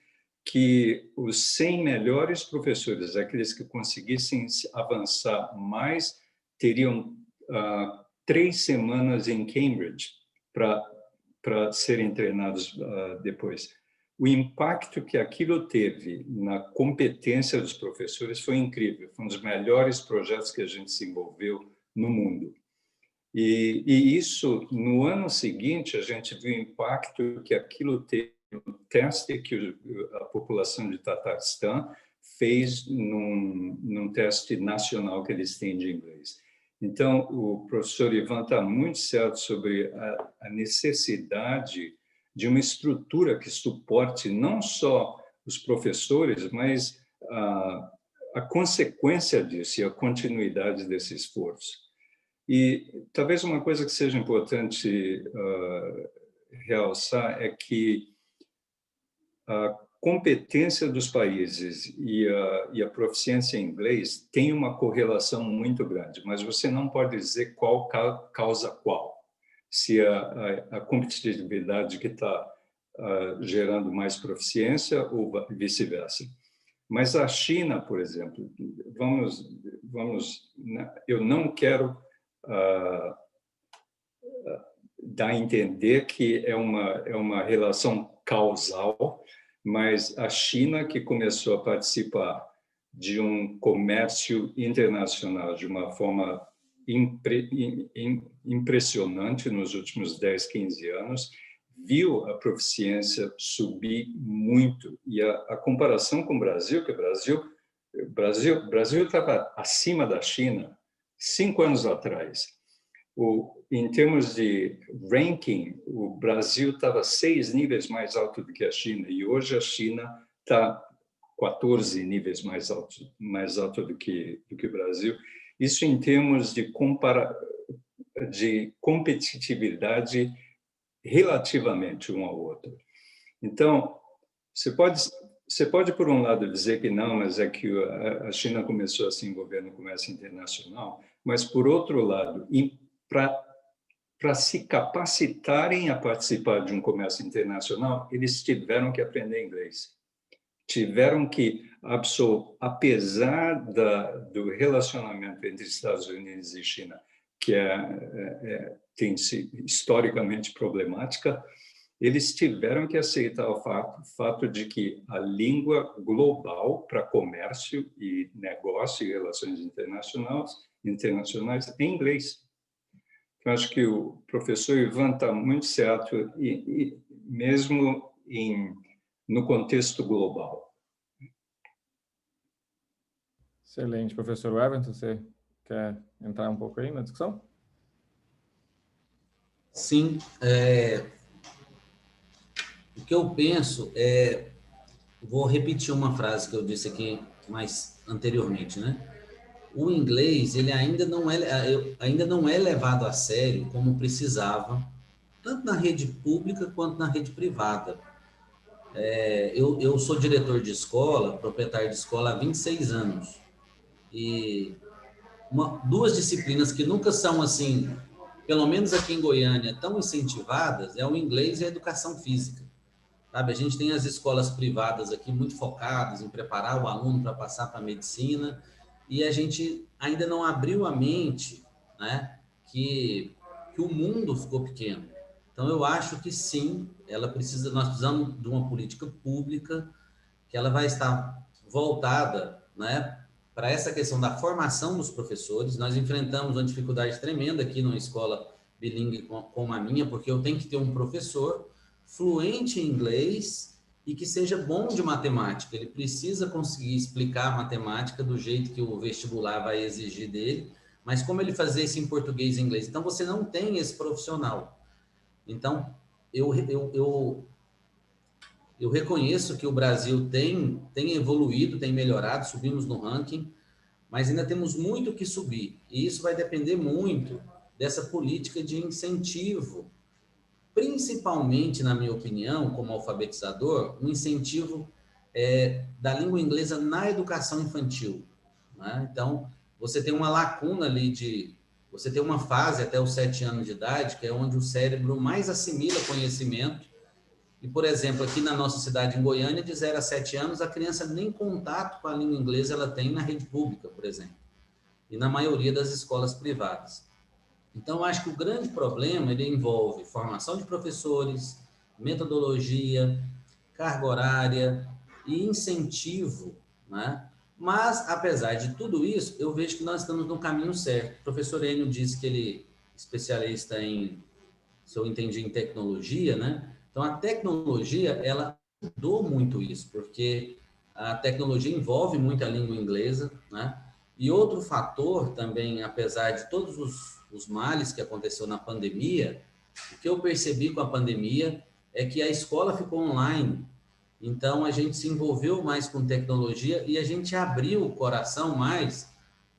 que os 100 melhores professores, aqueles que conseguissem avançar mais, teriam 3 semanas em Cambridge para serem treinados depois. o impacto que aquilo teve na competência dos professores foi incrível. Foi um dos melhores projetos que a gente se envolveu no mundo. E isso, no ano seguinte, a gente viu o impacto que aquilo teve no teste que a população de Tatarstan fez num teste nacional que eles têm de inglês. Então, o professor Ivan está muito certo sobre a necessidade de uma estrutura que suporte não só os professores, mas a consequência disso e a continuidade desse esforço. E talvez uma coisa que seja importante realçar é que a competência dos países e a proficiência em inglês tem uma correlação muito grande, mas você não pode dizer qual causa qual. Se a competitividade que está gerando mais proficiência ou vice-versa. Mas a China, por exemplo, eu não quero dar a entender que é uma relação causal, mas a China, que começou a participar de um comércio internacional de uma forma impressionante nos últimos 10, 15 anos, viu a proficiência subir muito. E a comparação com o Brasil, que o Brasil estava acima da China 5 anos atrás. Em termos de ranking, o Brasil estava 6 níveis mais alto do que a China, e hoje a China está 14 níveis mais alto do que o Brasil. Isso em termos de competitividade relativamente um ao outro. Então, você pode, por um lado, dizer que não, mas é que a China começou a se envolver no comércio internacional, mas, por outro lado, para se capacitarem a participar de um comércio internacional, eles tiveram que aprender inglês. Tiveram que, apesar do relacionamento entre Estados Unidos e China, que tem sido historicamente problemática, eles tiveram que aceitar o fato de que a língua global para comércio e negócio e relações internacionais é inglês. Eu acho que o professor Ivan está muito certo, e mesmo no contexto global. Excelente. Professor Everton, você quer entrar um pouco aí na discussão? Sim. O que eu penso vou repetir uma frase que eu disse aqui mais anteriormente, né? O inglês, ele ainda não é levado a sério como precisava, tanto na rede pública quanto na rede privada. Eu sou diretor de escola, proprietário de escola há 26 anos. E duas disciplinas que nunca são, assim, pelo menos aqui em Goiânia, tão incentivadas, é o inglês e a educação física. Sabe? A gente tem as escolas privadas aqui muito focadas em preparar o aluno para passar para a medicina, e a gente ainda não abriu a mente, né, que o mundo ficou pequeno. Então, eu acho que sim, nós precisamos de uma política pública que ela vai estar voltada, né, para essa questão da formação dos professores. Nós enfrentamos uma dificuldade tremenda aqui numa escola bilíngue como a minha, porque eu tenho que ter um professor fluente em inglês e que seja bom de matemática. Ele precisa conseguir explicar a matemática do jeito que o vestibular vai exigir dele, mas como ele fazer isso em português e inglês? Então, você não tem esse profissional. Então, eu reconheço que o Brasil tem evoluído, tem melhorado, subimos no ranking, mas ainda temos muito que subir. E isso vai depender muito dessa política de incentivo, principalmente, na minha opinião, como alfabetizador, um incentivo da língua inglesa na educação infantil. Né? Então, você tem uma lacuna ali você tem uma fase até os 7 anos de idade, que é onde o cérebro mais assimila conhecimento. E, por exemplo, aqui na nossa cidade, em Goiânia, de 0 a 7 anos, a criança nem contato com a língua inglesa ela tem na rede pública, por exemplo, e na maioria das escolas privadas. Então, eu acho que o grande problema ele envolve formação de professores, metodologia, carga horária e incentivo, né? Mas, apesar de tudo isso, eu vejo que nós estamos no caminho certo. O professor Enio disse que ele é especialista em, se eu entendi, em tecnologia, né? Então, a tecnologia, ela ajudou muito isso, porque a tecnologia envolve muito a língua inglesa, né? E outro fator também, apesar de todos os males que aconteceu na pandemia, o que eu percebi com a pandemia é que a escola ficou online. Então, a gente se envolveu mais com tecnologia e a gente abriu o coração mais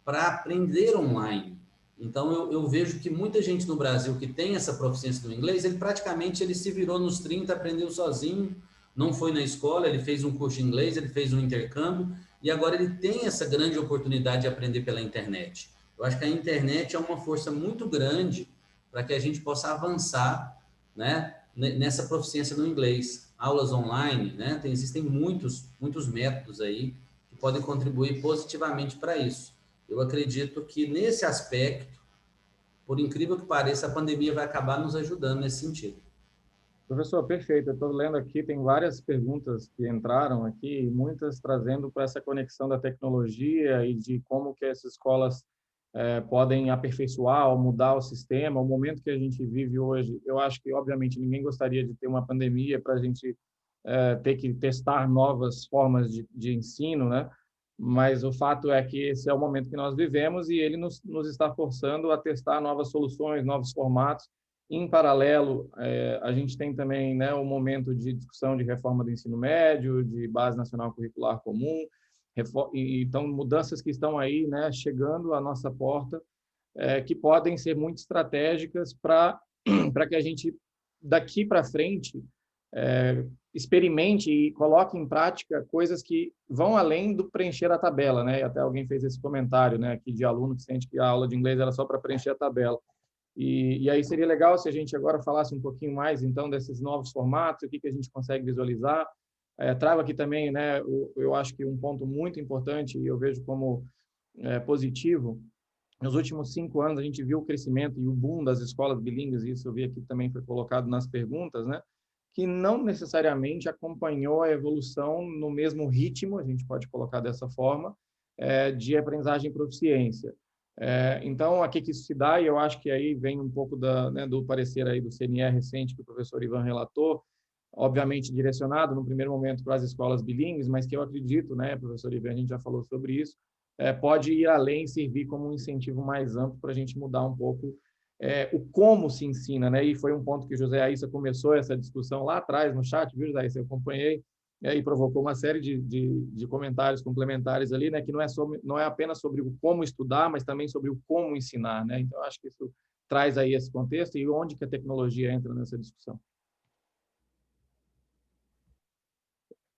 para aprender online. Então, eu vejo que muita gente no Brasil que tem essa proficiência no inglês, ele se virou nos 30, aprendeu sozinho, não foi na escola, ele fez um curso de inglês, ele fez um intercâmbio, e agora ele tem essa grande oportunidade de aprender pela internet. Eu acho que a internet é uma força muito grande para que a gente possa avançar, né, nessa proficiência no inglês. Aulas online, né, existem muitos métodos aí que podem contribuir positivamente para isso. Eu acredito que, nesse aspecto, por incrível que pareça, a pandemia vai acabar nos ajudando nesse sentido. Professor, perfeito. Eu estou lendo aqui, tem várias perguntas que entraram aqui, muitas trazendo para essa conexão da tecnologia e de como que essas escolas podem aperfeiçoar ou mudar o sistema. O momento que a gente vive hoje, eu acho que, obviamente, ninguém gostaria de ter uma pandemia para a gente ter que testar novas formas de ensino, né? Mas o fato é que esse é o momento que nós vivemos e ele nos está forçando a testar novas soluções, novos formatos. Em paralelo, a gente tem também, né, o momento de discussão de reforma do ensino médio, de base nacional curricular comum, então mudanças que estão aí, né, chegando à nossa porta, que podem ser muito estratégicas para que a gente, daqui para frente, experimente e coloque em prática coisas que vão além do preencher a tabela, né? E até alguém fez esse comentário, né, aqui de aluno que sente que a aula de inglês era só para preencher a tabela. E aí seria legal se a gente agora falasse um pouquinho mais, então, desses novos formatos, o que a gente consegue visualizar. Trago aqui também, né, eu acho que um ponto muito importante, e eu vejo como positivo, nos últimos 5 anos a gente viu o crescimento e o boom das escolas bilíngues, e isso eu vi aqui também foi colocado nas perguntas, né, que não necessariamente acompanhou a evolução no mesmo ritmo, a gente pode colocar dessa forma, de aprendizagem e proficiência. Então, a que isso se dá, e eu acho que aí vem um pouco do parecer aí do CNE recente que o professor Ivan relatou, obviamente direcionado no primeiro momento para as escolas bilíngues, mas que eu acredito, né, professor Ivan, a gente já falou sobre isso, pode ir além e servir como um incentivo mais amplo para a gente mudar um pouco o como se ensina, né? E foi um ponto que o José Aissa começou essa discussão lá atrás no chat, viu, José Aissa? Eu acompanhei, e provocou uma série de comentários complementares ali, né? Que não é apenas sobre o como estudar, mas também sobre o como ensinar, né? Então, acho que isso traz aí esse contexto e onde que a tecnologia entra nessa discussão.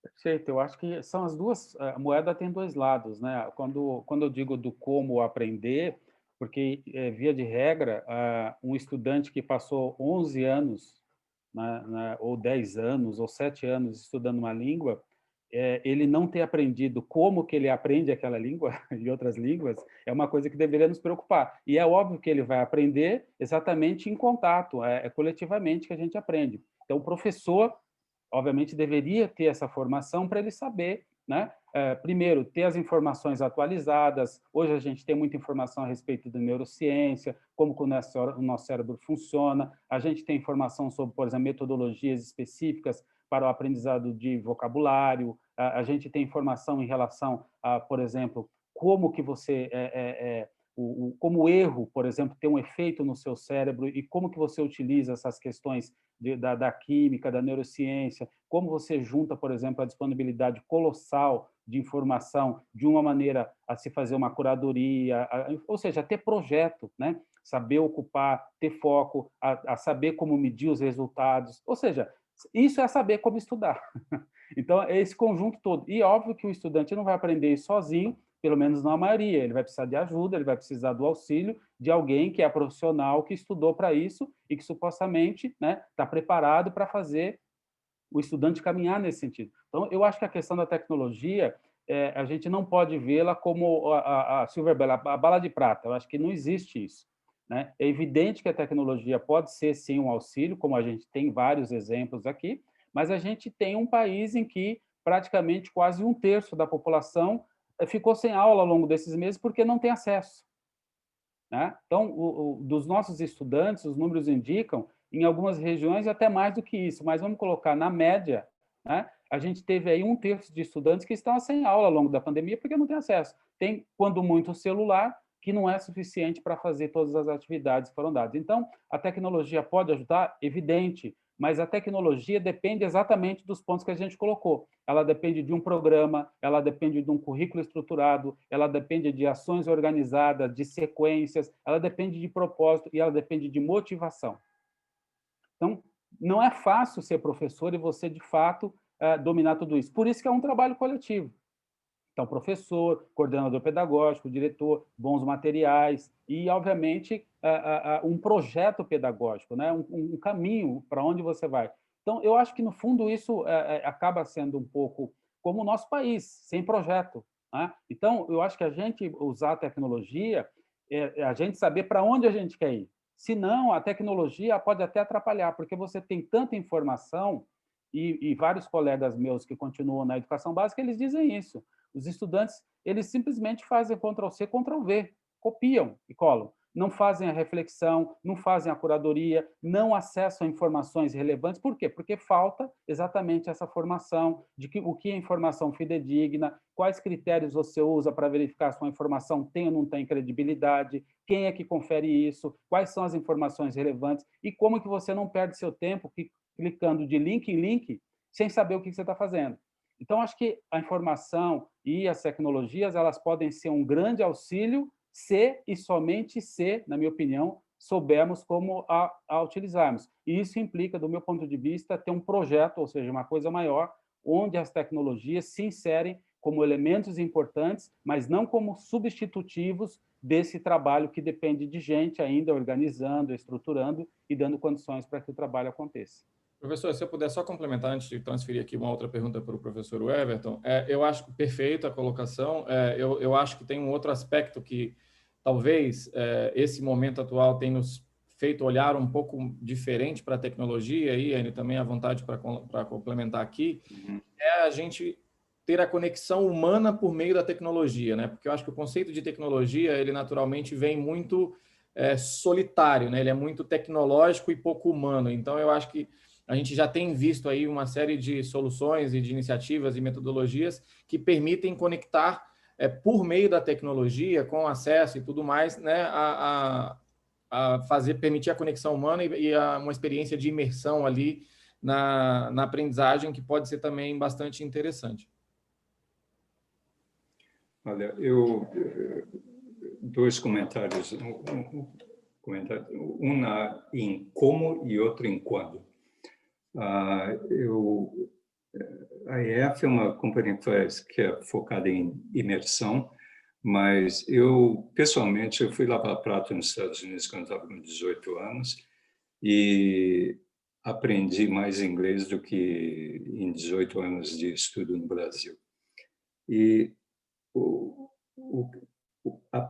Perfeito, eu acho que são as duas, a moeda tem dois lados, né? Quando eu digo do como aprender, porque, via de regra, um estudante que passou 11 anos, ou 10 anos, ou 7 anos estudando uma língua, ele não ter aprendido como que ele aprende aquela língua e outras línguas, é uma coisa que deveria nos preocupar. E é óbvio que ele vai aprender exatamente em contato, coletivamente que a gente aprende. Então, o professor, obviamente, deveria ter essa formação para ele saber, né? Primeiro, ter as informações atualizadas. Hoje a gente tem muita informação a respeito da neurociência, como que o nosso cérebro funciona. A gente tem informação sobre, por exemplo, metodologias específicas para o aprendizado de vocabulário. A gente tem informação em relação a, por exemplo, como que você como o erro, por exemplo, tem um efeito no seu cérebro e como que você utiliza essas questões da química, da neurociência, como você junta, por exemplo, a disponibilidade colossal de informação de uma maneira a se fazer uma curadoria, ou seja, ter projeto, né? Saber ocupar, ter foco, a saber como medir os resultados, ou seja, isso é saber como estudar. Então, é esse conjunto todo. E óbvio que o estudante não vai aprender isso sozinho, pelo menos não a maioria, ele vai precisar de ajuda, ele vai precisar do auxílio de alguém que é profissional, que estudou para isso e que supostamente, né, está preparado para fazer o estudante caminhar nesse sentido. Então, eu acho que a questão da tecnologia, a gente não pode vê-la como a silver ball, a bala de prata. Eu acho que não existe isso, né? É evidente que a tecnologia pode ser, sim, um auxílio, como a gente tem vários exemplos aqui, mas a gente tem um país em que praticamente quase 1/3 da população ficou sem aula ao longo desses meses porque não tem acesso, né? Então, dos nossos estudantes, os números indicam, em algumas regiões, até mais do que isso, mas vamos colocar na média, né? A gente teve aí 1/3 de estudantes que estão sem aula ao longo da pandemia porque não tem acesso. Tem, quando muito, o celular, que não é suficiente para fazer todas as atividades que foram dadas. Então, a tecnologia pode ajudar? Evidente, mas a tecnologia depende exatamente dos pontos que a gente colocou. Ela depende de um programa, ela depende de um currículo estruturado, ela depende de ações organizadas, de sequências, ela depende de propósito e ela depende de motivação. Então, não é fácil ser professor e você, de fato, dominar tudo isso. Por isso que é um trabalho coletivo. Então, professor, coordenador pedagógico, diretor, bons materiais e, obviamente, um projeto pedagógico, né? um caminho para onde você vai. Então, eu acho que, no fundo, isso acaba sendo um pouco como o nosso país, sem projeto, né? Então, eu acho que a gente usar a tecnologia é a gente saber para onde a gente quer ir. Senão, a tecnologia pode até atrapalhar, porque você tem tanta informação, e vários colegas meus que continuam na educação básica, eles dizem isso. Os estudantes, eles simplesmente fazem Ctrl+C, Ctrl+V, copiam e colam. Não fazem a reflexão, não fazem a curadoria, não acessam informações relevantes. Por quê? Porque falta exatamente essa formação de o que é informação fidedigna, quais critérios você usa para verificar se uma informação tem ou não tem credibilidade, quem é que confere isso, quais são as informações relevantes e como que você não perde seu tempo clicando de link em link sem saber o que você está fazendo. Então, acho que a informação e as tecnologias elas podem ser um grande auxílio se e somente se, na minha opinião, soubermos como a utilizarmos. E isso implica, do meu ponto de vista, ter um projeto, ou seja, uma coisa maior, onde as tecnologias se inserem como elementos importantes, mas não como substitutivos desse trabalho que depende de gente ainda organizando, estruturando e dando condições para que o trabalho aconteça. Professor, se eu puder só complementar antes de transferir aqui uma outra pergunta para o professor Everton, eu acho perfeita a colocação, eu acho que tem um outro aspecto que talvez esse momento atual tenha nos feito olhar um pouco diferente para a tecnologia, e ele também à vontade para complementar aqui, é a gente ter a conexão humana por meio da tecnologia, né? Porque eu acho que o conceito de tecnologia, ele naturalmente vem muito solitário, né? Ele é muito tecnológico e pouco humano, então eu acho que a gente já tem visto aí uma série de soluções e de iniciativas e metodologias que permitem conectar por meio da tecnologia, com acesso e tudo mais, né, a permitir a conexão humana e uma experiência de imersão ali na aprendizagem que pode ser também bastante interessante. Olha, dois comentários, um em como e outro em quando. A EF é uma companhia que é focada em imersão, mas pessoalmente, eu fui lavar prato nos Estados Unidos quando estava com 18 anos e aprendi mais inglês do que em 18 anos de estudo no Brasil. E a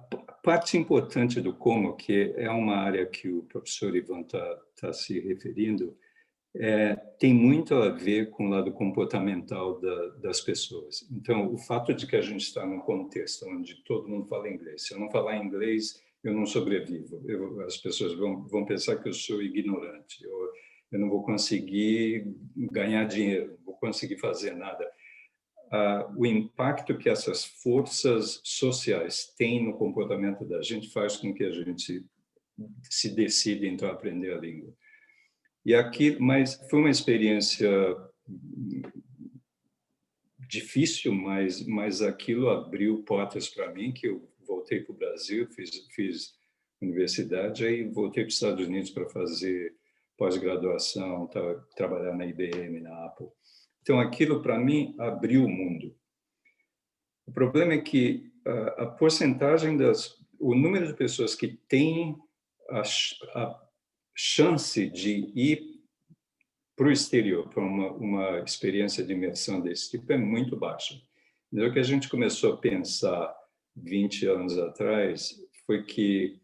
parte importante do como, que é uma área que o professor Ivan está se referindo, tem muito a ver com o lado comportamental das pessoas. Então, o fato de que a gente está num contexto onde todo mundo fala inglês, se eu não falar inglês, eu não sobrevivo. As pessoas vão pensar que eu sou ignorante, eu não vou conseguir ganhar dinheiro, não vou conseguir fazer nada. O impacto que essas forças sociais têm no comportamento da gente faz com que a gente se decida, então, a aprender a língua. Mas foi uma experiência difícil, mas aquilo abriu portas para mim, que eu voltei para o Brasil, fiz universidade, aí voltei para os Estados Unidos para fazer pós-graduação, trabalhar na IBM, na Apple. Então, aquilo, para mim, abriu o mundo. O problema é que a porcentagem o número de pessoas que têm a chance de ir para o exterior, para uma experiência de imersão desse tipo, é muito baixa. Então, o que a gente começou a pensar 20 anos atrás foi que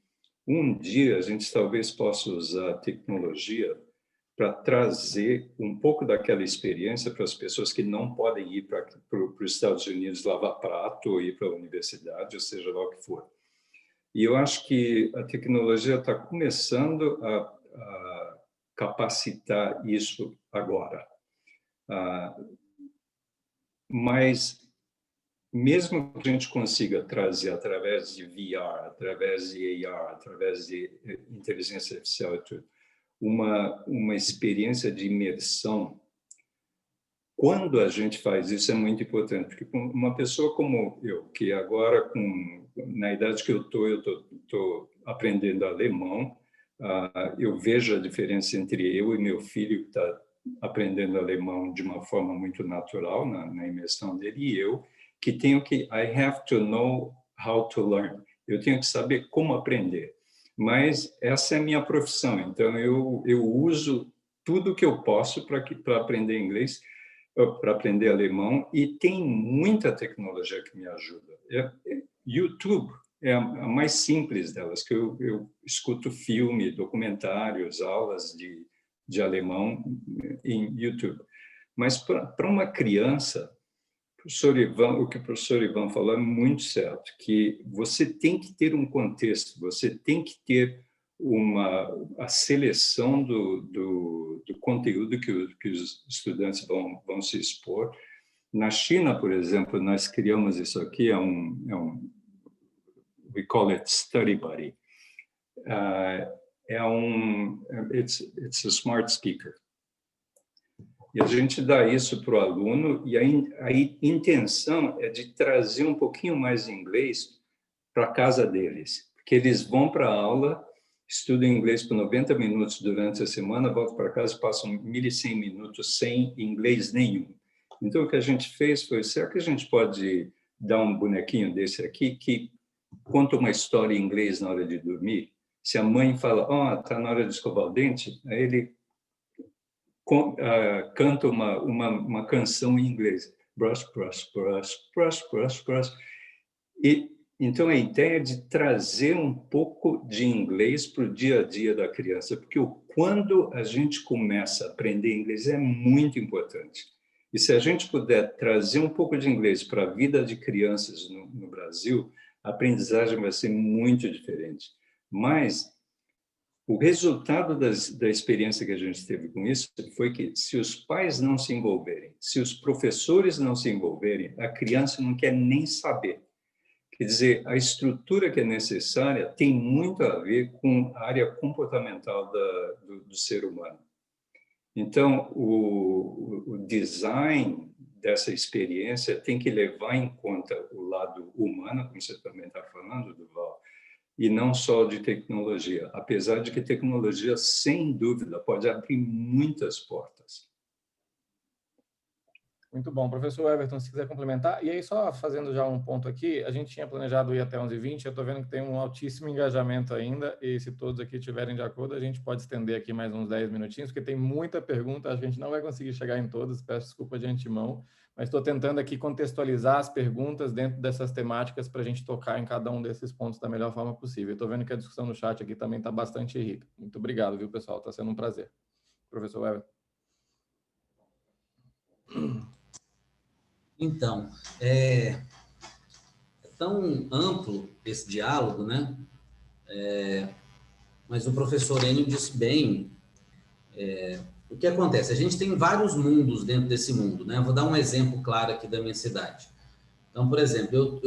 um dia a gente talvez possa usar a tecnologia para trazer um pouco daquela experiência para as pessoas que não podem ir para os Estados Unidos lavar prato ou ir para a universidade, ou seja lá o que for. E eu acho que a tecnologia está começando a capacitar isso agora. Mas, mesmo que a gente consiga trazer através de VR, através de AR, através de inteligência artificial e tudo, uma experiência de imersão, quando a gente faz isso é muito importante, porque uma pessoa como eu, que agora, na idade que eu estou aprendendo alemão, eu vejo a diferença entre eu e meu filho, que está aprendendo alemão de uma forma muito natural, na imersão dele, e eu, que tenho que, I have to know how to learn. Eu tenho que saber como aprender. Mas essa é a minha profissão, então eu uso tudo que eu posso para aprender inglês, para aprender alemão, e tem muita tecnologia que me ajuda. YouTube é a mais simples delas, que eu escuto filme, documentários, aulas de alemão em YouTube. Mas para uma criança, o que o professor Ivan falou é muito certo, que você tem que ter um contexto, você tem que ter a seleção do conteúdo que os estudantes vão se expor. Na China, por exemplo, nós criamos isso aqui, we call it Study Buddy. It's a smart speaker. E a gente dá isso para o aluno, e a intenção é de trazer um pouquinho mais de inglês para a casa deles, porque eles vão para a aula, estudam inglês por 90 minutos durante a semana, voltam para casa e passam 1.100 minutos sem inglês nenhum. Então, o que a gente fez foi, será que a gente pode dar um bonequinho desse aqui que conta uma história em inglês na hora de dormir? Se a mãe fala, está na hora de escovar o dente, aí ele canta uma canção em inglês. Brush, brush, brush, brush, brush, brush. E, então, a ideia é de trazer um pouco de inglês para o dia a dia da criança, porque quando a gente começa a aprender inglês é muito importante. E se a gente puder trazer um pouco de inglês para a vida de crianças no Brasil, a aprendizagem vai ser muito diferente. Mas o resultado da experiência que a gente teve com isso foi que, se os pais não se envolverem, se os professores não se envolverem, a criança não quer nem saber. Quer dizer, a estrutura que é necessária tem muito a ver com a área comportamental do ser humano. Então, o design dessa experiência tem que levar em conta o lado humano, como você também está falando, Duval, e não só de tecnologia, apesar de que tecnologia, sem dúvida, pode abrir muitas portas. Muito bom. Professor Everton, se quiser complementar. E aí, só fazendo já um ponto aqui, a gente tinha planejado ir até 11h20, eu estou vendo que tem um altíssimo engajamento ainda, e se todos aqui estiverem de acordo, a gente pode estender aqui mais uns 10 minutinhos, porque tem muita pergunta, acho que a gente não vai conseguir chegar em todas, peço desculpa de antemão, mas estou tentando aqui contextualizar as perguntas dentro dessas temáticas para a gente tocar em cada um desses pontos da melhor forma possível. Estou vendo que a discussão no chat aqui também está bastante rica. Muito obrigado, viu, pessoal? Está sendo um prazer. Professor Everton. Então, é tão amplo esse diálogo, né? Mas o professor Enio disse bem, o que acontece? A gente tem vários mundos dentro desse mundo, né? Eu vou dar um exemplo claro aqui da minha cidade. Então, por exemplo,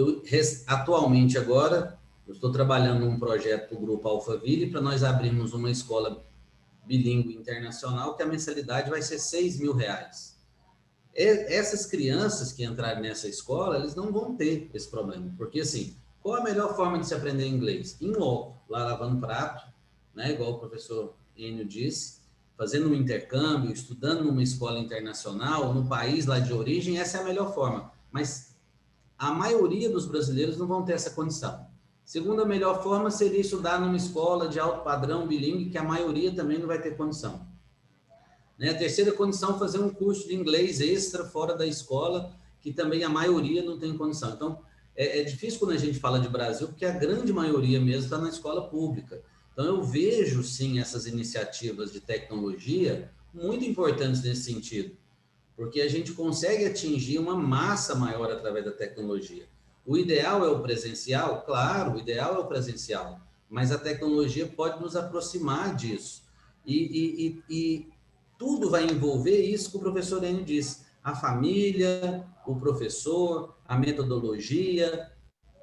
atualmente agora, eu estou trabalhando num projeto do Grupo Alphaville para nós abrirmos uma escola bilíngue internacional que a mensalidade vai ser R$6.000. Essas crianças que entrarem nessa escola, eles não vão ter esse problema, porque assim, qual a melhor forma de se aprender inglês? Em loco, lá lavando prato, né, igual o professor Enio disse, fazendo um intercâmbio, estudando numa escola internacional, no país lá de origem, essa é a melhor forma, mas a maioria dos brasileiros não vão ter essa condição. Segunda melhor forma seria estudar numa escola de alto padrão bilíngue, que a maioria também não vai ter condição. A terceira condição, fazer um curso de inglês extra fora da escola, que também a maioria não tem condição. Então, é difícil quando a gente fala de Brasil, porque a grande maioria mesmo está na escola pública. Então, eu vejo, sim, essas iniciativas de tecnologia muito importantes nesse sentido, porque a gente consegue atingir uma massa maior através da tecnologia. O ideal é o presencial? Claro, o ideal é o presencial, mas a tecnologia pode nos aproximar disso. E tudo vai envolver isso que o professor Enio disse, a família, o professor, a metodologia,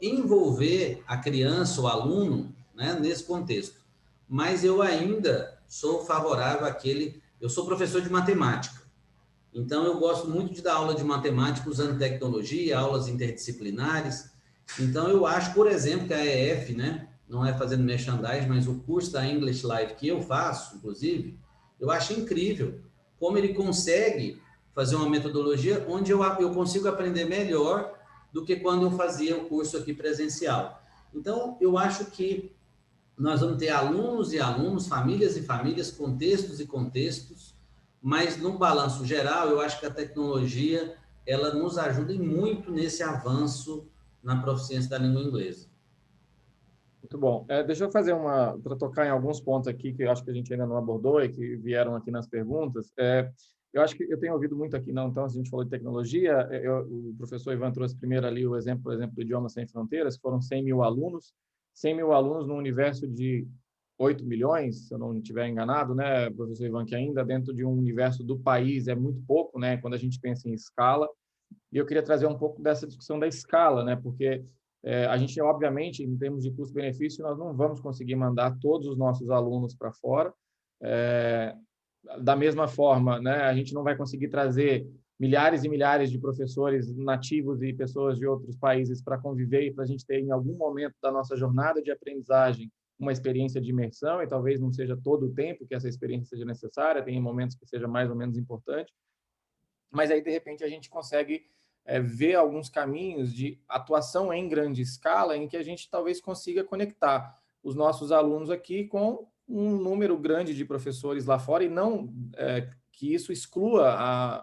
envolver a criança, o aluno, né, nesse contexto. Mas eu ainda sou favorável àquele... Eu sou professor de matemática, então eu gosto muito de dar aula de matemática usando tecnologia, aulas interdisciplinares. Então eu acho, por exemplo, que a EF, né, não é fazendo merchandising, mas o curso da English Live que eu faço, inclusive, eu acho incrível como ele consegue fazer uma metodologia onde eu consigo aprender melhor do que quando eu fazia o curso aqui presencial. Então, eu acho que nós vamos ter alunos e alunos, famílias e famílias, contextos e contextos, mas no balanço geral, eu acho que a tecnologia, ela nos ajuda muito nesse avanço na proficiência da língua inglesa. Muito bom. Deixa eu fazer para tocar em alguns pontos aqui que eu acho que a gente ainda não abordou e que vieram aqui nas perguntas. Eu acho que eu tenho ouvido muito aqui, não, então, a gente falou de tecnologia, o professor Ivan trouxe primeiro ali o exemplo, por exemplo, do Idioma Sem Fronteiras, foram 100 mil alunos no universo de 8 milhões, se eu não estiver enganado, né, professor Ivan, que ainda dentro de um universo do país é muito pouco, né, quando a gente pensa em escala. E eu queria trazer um pouco dessa discussão da escala, né, porque a gente, obviamente, em termos de custo-benefício, nós não vamos conseguir mandar todos os nossos alunos para fora. Da mesma forma, né, a gente não vai conseguir trazer milhares e milhares de professores nativos e pessoas de outros países para conviver e para a gente ter, em algum momento da nossa jornada de aprendizagem, uma experiência de imersão, e talvez não seja todo o tempo que essa experiência seja necessária, tem momentos que seja mais ou menos importante, mas aí, de repente, a gente consegue ver alguns caminhos de atuação em grande escala em que a gente talvez consiga conectar os nossos alunos aqui com um número grande de professores lá fora, e não que isso exclua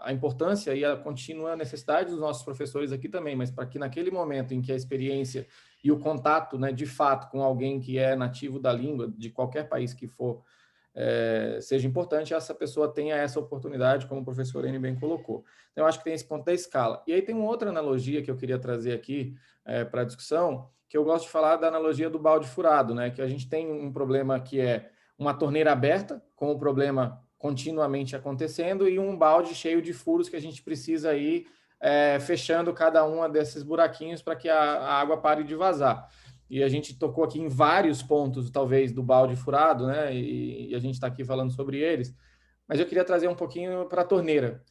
a importância e a contínua necessidade dos nossos professores aqui também, mas para que naquele momento em que a experiência e o contato, né, de fato, com alguém que é nativo da língua, de qualquer país que for, seja importante, essa pessoa tenha essa oportunidade, como o professor Enio bem colocou. Então, eu acho que tem esse ponto da escala. E aí tem uma outra analogia que eu queria trazer aqui para a discussão, que eu gosto de falar da analogia do balde furado, né? Que a gente tem um problema que é uma torneira aberta, com o problema continuamente acontecendo, e um balde cheio de furos que a gente precisa ir fechando cada um desses buraquinhos para que a água pare de vazar. E a gente tocou aqui em vários pontos, talvez, do balde furado, né? E a gente está aqui falando sobre eles. Mas eu queria trazer um pouquinho para a torneira.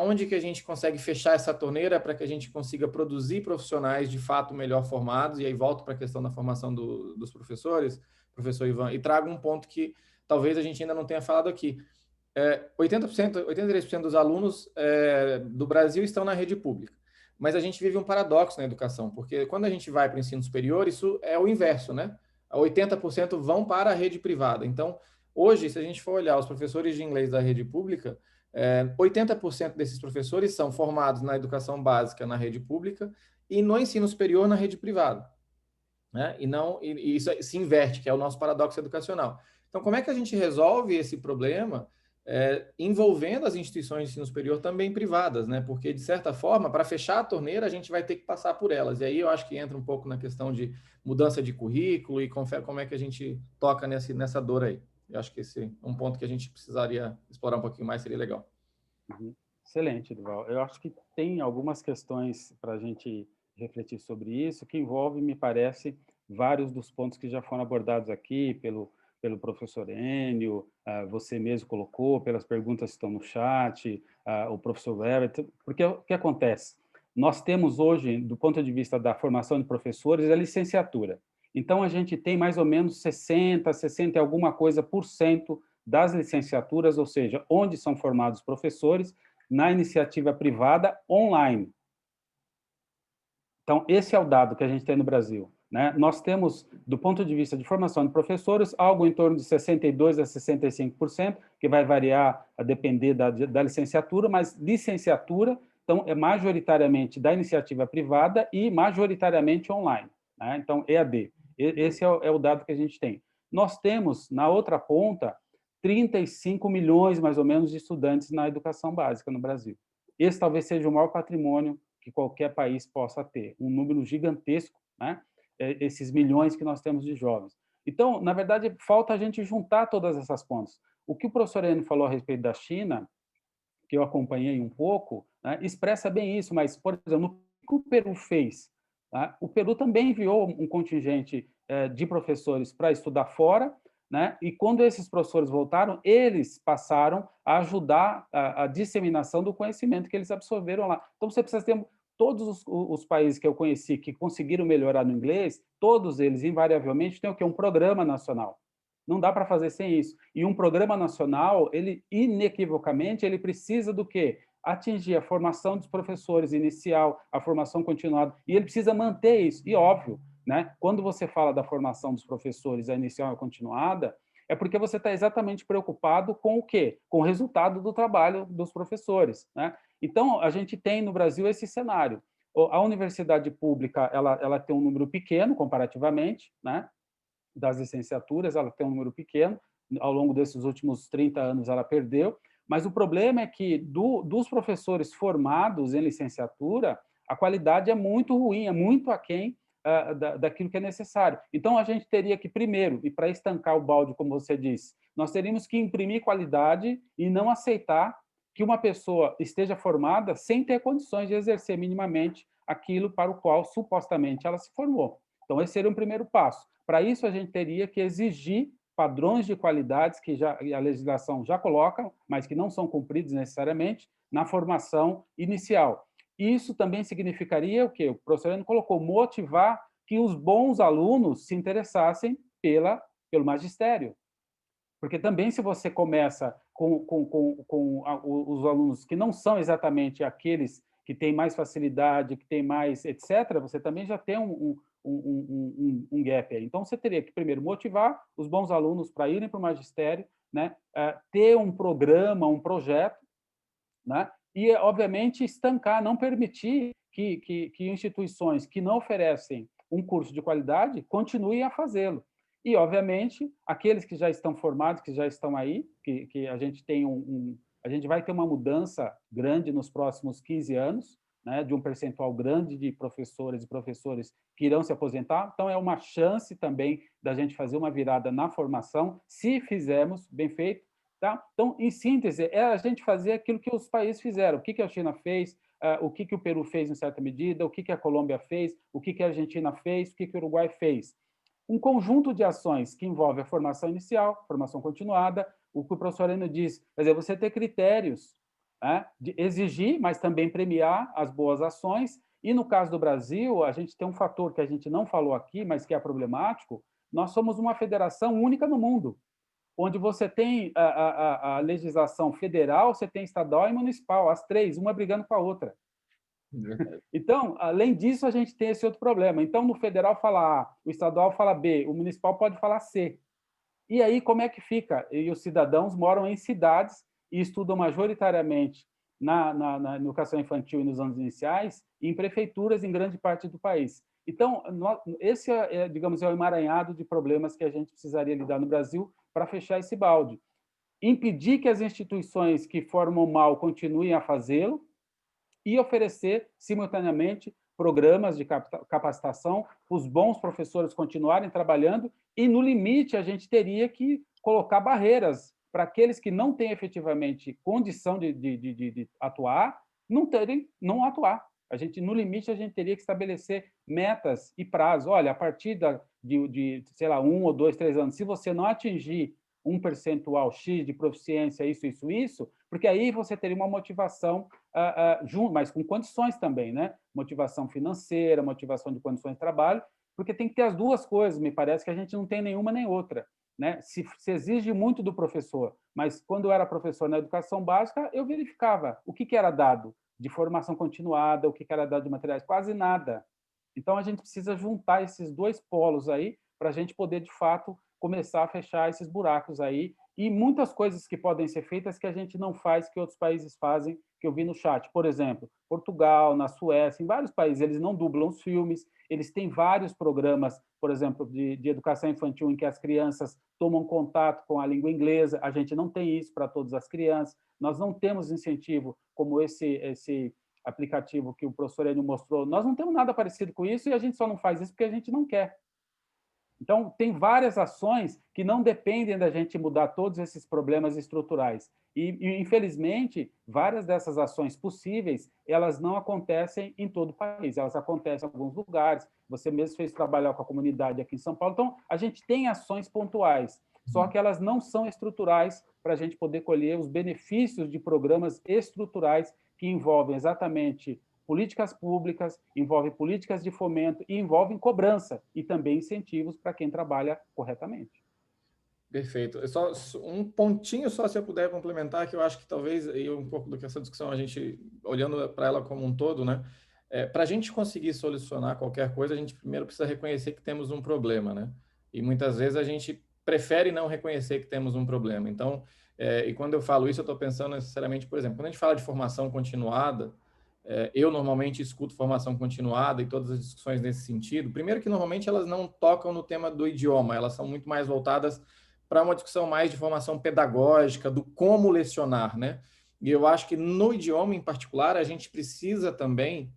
Onde que a gente consegue fechar essa torneira para que a gente consiga produzir profissionais de fato melhor formados? E aí volto para a questão da formação dos professores, professor Ivan, e trago um ponto que talvez a gente ainda não tenha falado aqui. 83% dos alunos do Brasil estão na rede pública. Mas a gente vive um paradoxo na educação, porque quando a gente vai para o ensino superior, isso é o inverso, né? 80% vão para a rede privada. Então, hoje, se a gente for olhar os professores de inglês da rede pública, 80% desses professores são formados na educação básica na rede pública e no ensino superior na rede privada, né? E isso se inverte, que é o nosso paradoxo educacional. Então, como é que a gente resolve esse problema envolvendo as instituições de ensino superior também privadas, né? Porque, de certa forma, para fechar a torneira, a gente vai ter que passar por elas. E aí eu acho que entra um pouco na questão de mudança de currículo e como é que a gente toca nessa dor aí. Eu acho que esse é um ponto que a gente precisaria explorar um pouquinho mais, seria legal. Excelente, Durval. Eu acho que tem algumas questões para a gente refletir sobre isso, que envolve, me parece, vários dos pontos que já foram abordados aqui pelo professor Enio, você mesmo colocou, pelas perguntas que estão no chat, o professor Everett, porque o que acontece? Nós temos hoje, do ponto de vista da formação de professores, a licenciatura. Então, a gente tem mais ou menos 60 e alguma coisa % das licenciaturas, ou seja, onde são formados professores, na iniciativa privada online. Então, esse é o dado que a gente tem no Brasil, né? Nós temos, do ponto de vista de formação de professores, algo em torno de 62% a 65%, que vai variar a depender da licenciatura, mas licenciatura, então, é majoritariamente da iniciativa privada e majoritariamente online, né? Então, EAD. Esse é o dado que a gente tem. nós temos, na outra ponta, 35 milhões, mais ou menos, de estudantes na educação básica no Brasil. Esse talvez seja o maior patrimônio que qualquer país possa ter, um número gigantesco, né? Esses milhões que nós temos de jovens. Então, na verdade, falta a gente juntar todas essas pontas. O que o professor Enio falou a respeito da China, que eu acompanhei um pouco, né, expressa bem isso, mas, por exemplo, o que o Peru fez? Tá? O Peru também enviou um contingente de professores para estudar fora, né, e quando esses professores voltaram, eles passaram a ajudar a disseminação do conhecimento que eles absorveram lá. Então, você precisa ter... Todos os países que eu conheci que conseguiram melhorar no inglês, todos eles, invariavelmente, têm o quê? Um programa nacional. Não dá para fazer sem isso. E um programa nacional, ele inequivocamente, ele precisa do quê? Atingir a formação dos professores inicial, a formação continuada, e ele precisa manter isso. E óbvio, né? Quando você fala da formação dos professores, a inicial e a continuada, é porque você está exatamente preocupado com o quê? Com o resultado do trabalho dos professores, né? Então, a gente tem no Brasil esse cenário. A universidade pública, ela tem um número pequeno, comparativamente, né? Das licenciaturas, ela tem um número pequeno, ao longo desses últimos 30 anos ela perdeu, mas o problema é que dos professores formados em licenciatura, a qualidade é muito ruim, é muito aquém daquilo que é necessário. Então, a gente teria que, primeiro, e para estancar o balde, como você disse, nós teríamos que imprimir qualidade e não aceitar que uma pessoa esteja formada sem ter condições de exercer minimamente aquilo para o qual, supostamente, ela se formou. Então, esse seria um primeiro passo. Para isso, a gente teria que exigir padrões de qualidades que a legislação já coloca, mas que não são cumpridos necessariamente, na formação inicial. Isso também significaria o quê? O professor Enio colocou, motivar que os bons alunos se interessassem pelo magistério. Porque também, se você começa com os alunos que não são exatamente aqueles que têm mais facilidade, que têm mais, etc., você também já tem um gap aí. Então, você teria que, primeiro, motivar os bons alunos para irem para o magistério, né? Ter um programa, um projeto, né? E, obviamente, estancar, não permitir que instituições que não oferecem um curso de qualidade continuem a fazê-lo. E, obviamente, aqueles que já estão formados, que já estão aí, que a gente tem a gente vai ter uma mudança grande nos próximos 15 anos, né, de um percentual grande de professoras e professores que irão se aposentar. Então, é uma chance também da gente fazer uma virada na formação, se fizermos bem feito. Tá? Então, em síntese, é a gente fazer aquilo que os países fizeram. O que a China fez, o que o Peru fez em certa medida, o que a Colômbia fez, o que a Argentina fez, o que o Uruguai fez. Um conjunto de ações que envolve a formação inicial, formação continuada, o que o professor Enio diz, quer dizer, você ter critérios, né, de exigir, mas também premiar as boas ações. E no caso do Brasil, a gente tem um fator que a gente não falou aqui, mas que é problemático, nós somos uma federação única no mundo, onde você tem a legislação federal, você tem estadual e municipal, as três, uma brigando com a outra. Então, além disso, a gente tem esse outro problema. Então, no federal fala A, o estadual fala B, o municipal pode falar C. E aí, como é que fica? E os cidadãos moram em cidades e estudam majoritariamente na educação infantil e nos anos iniciais, e em prefeituras em grande parte do país. Então, esse digamos, é o emaranhado de problemas que a gente precisaria lidar no Brasil para fechar esse balde. Impedir que as instituições que formam mal continuem a fazê-lo, e oferecer, simultaneamente, programas de capacitação, os bons professores continuarem trabalhando, e, no limite, a gente teria que colocar barreiras para aqueles que não têm efetivamente condição de atuar, não atuar. No limite, a gente teria que estabelecer metas e prazos. Olha, a partir sei lá, 1 ou 2, 3 anos, se você não atingir um percentual X de proficiência, isso, porque aí você teria uma motivação junto, mas com condições também, né? Motivação financeira, motivação de condições de trabalho, porque tem que ter as duas coisas, me parece que a gente não tem nenhuma nem outra, né? Se exige muito do professor, mas quando eu era professor na educação básica, eu verificava o que era dado de formação continuada, o que era dado de materiais, quase nada. Então, a gente precisa juntar esses dois polos aí para a gente poder, de fato, começar a fechar esses buracos aí e muitas coisas que podem ser feitas que a gente não faz, que outros países fazem, que eu vi no chat. Por exemplo, Portugal, na Suécia, em vários países, eles não dublam os filmes, eles têm vários programas, por exemplo, de educação infantil em que as crianças tomam contato com a língua inglesa. A gente não tem isso para todas as crianças. Nós não temos incentivo como esse aplicativo que o professor Enio mostrou. Nós não temos nada parecido com isso e a gente só não faz isso porque a gente não quer. Então, tem várias ações que não dependem da gente mudar todos esses problemas estruturais. E, infelizmente, várias dessas ações possíveis, elas não acontecem em todo o país, elas acontecem em alguns lugares. Você mesmo fez trabalhar com a comunidade aqui em São Paulo. Então, a gente tem ações pontuais, só que elas não são estruturais para a gente poder colher os benefícios de programas estruturais que envolvem exatamente políticas públicas, envolve políticas de fomento e envolvem cobrança e também incentivos para quem trabalha corretamente. Perfeito. Só um pontinho só, se eu puder complementar, que eu acho que talvez, e um pouco do que essa discussão, a gente, olhando para ela como um todo, né? Para a gente conseguir solucionar qualquer coisa, a gente primeiro precisa reconhecer que temos um problema, né? E muitas vezes a gente prefere não reconhecer que temos um problema. Então, e quando eu falo isso, eu estou pensando necessariamente, por exemplo, quando a gente fala de formação continuada, eu normalmente escuto formação continuada e todas as discussões nesse sentido. Primeiro que normalmente elas não tocam no tema do idioma, elas são muito mais voltadas para uma discussão mais de formação pedagógica, do como lecionar, né? E eu acho que no idioma em particular, a gente precisa também,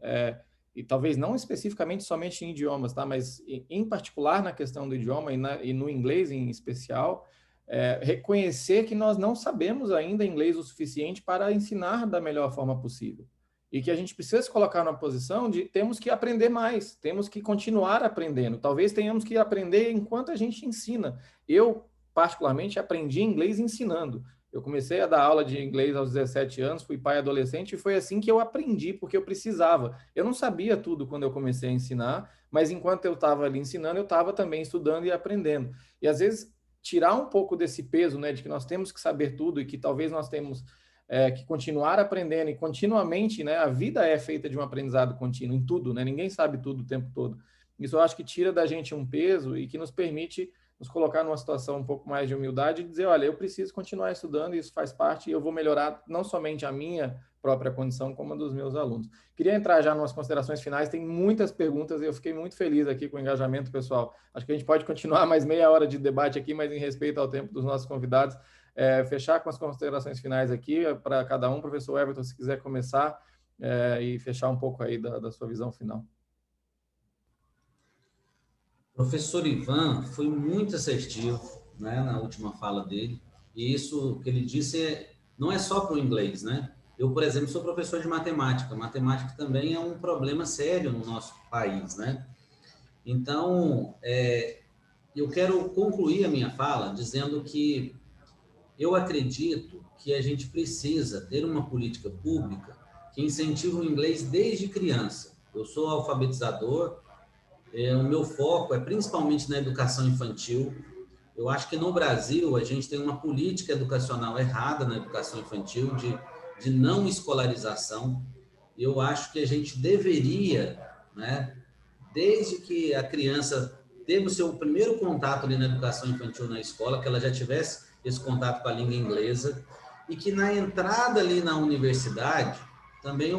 e talvez não especificamente somente em idiomas, tá? Mas em particular na questão do idioma e no inglês em especial, reconhecer que nós não sabemos ainda inglês o suficiente para ensinar da melhor forma possível. E que a gente precisa se colocar na posição de temos que aprender mais, temos que continuar aprendendo. Talvez tenhamos que aprender enquanto a gente ensina. Eu, particularmente, aprendi inglês ensinando. Eu comecei a dar aula de inglês aos 17 anos, fui pai adolescente e foi assim que eu aprendi, porque eu precisava. Eu não sabia tudo quando eu comecei a ensinar, mas enquanto eu estava ali ensinando, eu estava também estudando e aprendendo. E às vezes tirar um pouco desse peso, né, de que nós temos que saber tudo e que talvez nós temos que continuar aprendendo e continuamente, né, a vida é feita de um aprendizado contínuo em tudo, né, ninguém sabe tudo o tempo todo. Isso eu acho que tira da gente um peso e que nos permite nos colocar numa situação um pouco mais de humildade e dizer, olha, eu preciso continuar estudando, isso faz parte e eu vou melhorar não somente a minha própria condição, como a dos meus alunos. Queria entrar já nas considerações finais, tem muitas perguntas e eu fiquei muito feliz aqui com o engajamento, pessoal. Acho que a gente pode continuar mais meia hora de debate aqui, mas em respeito ao tempo dos nossos convidados, fechar com as considerações finais aqui para cada um. Professor Everton, se quiser começar e fechar um pouco aí da sua visão final. Professor Ivan foi muito assertivo, né, na última fala dele, e isso que ele disse não é só para o inglês, né? Eu, por exemplo, sou professor de matemática. Matemática também é um problema sério no nosso país, né? Então, eu quero concluir a minha fala dizendo que eu acredito que a gente precisa ter uma política pública que incentive o inglês desde criança. Eu sou alfabetizador, o meu foco é principalmente na educação infantil. Eu acho que no Brasil a gente tem uma política educacional errada na educação infantil, de não escolarização. Eu acho que a gente deveria, né, desde que a criança teve o seu primeiro contato ali na educação infantil na escola, que ela já tivesse esse contato com a língua inglesa, e que na entrada ali na universidade também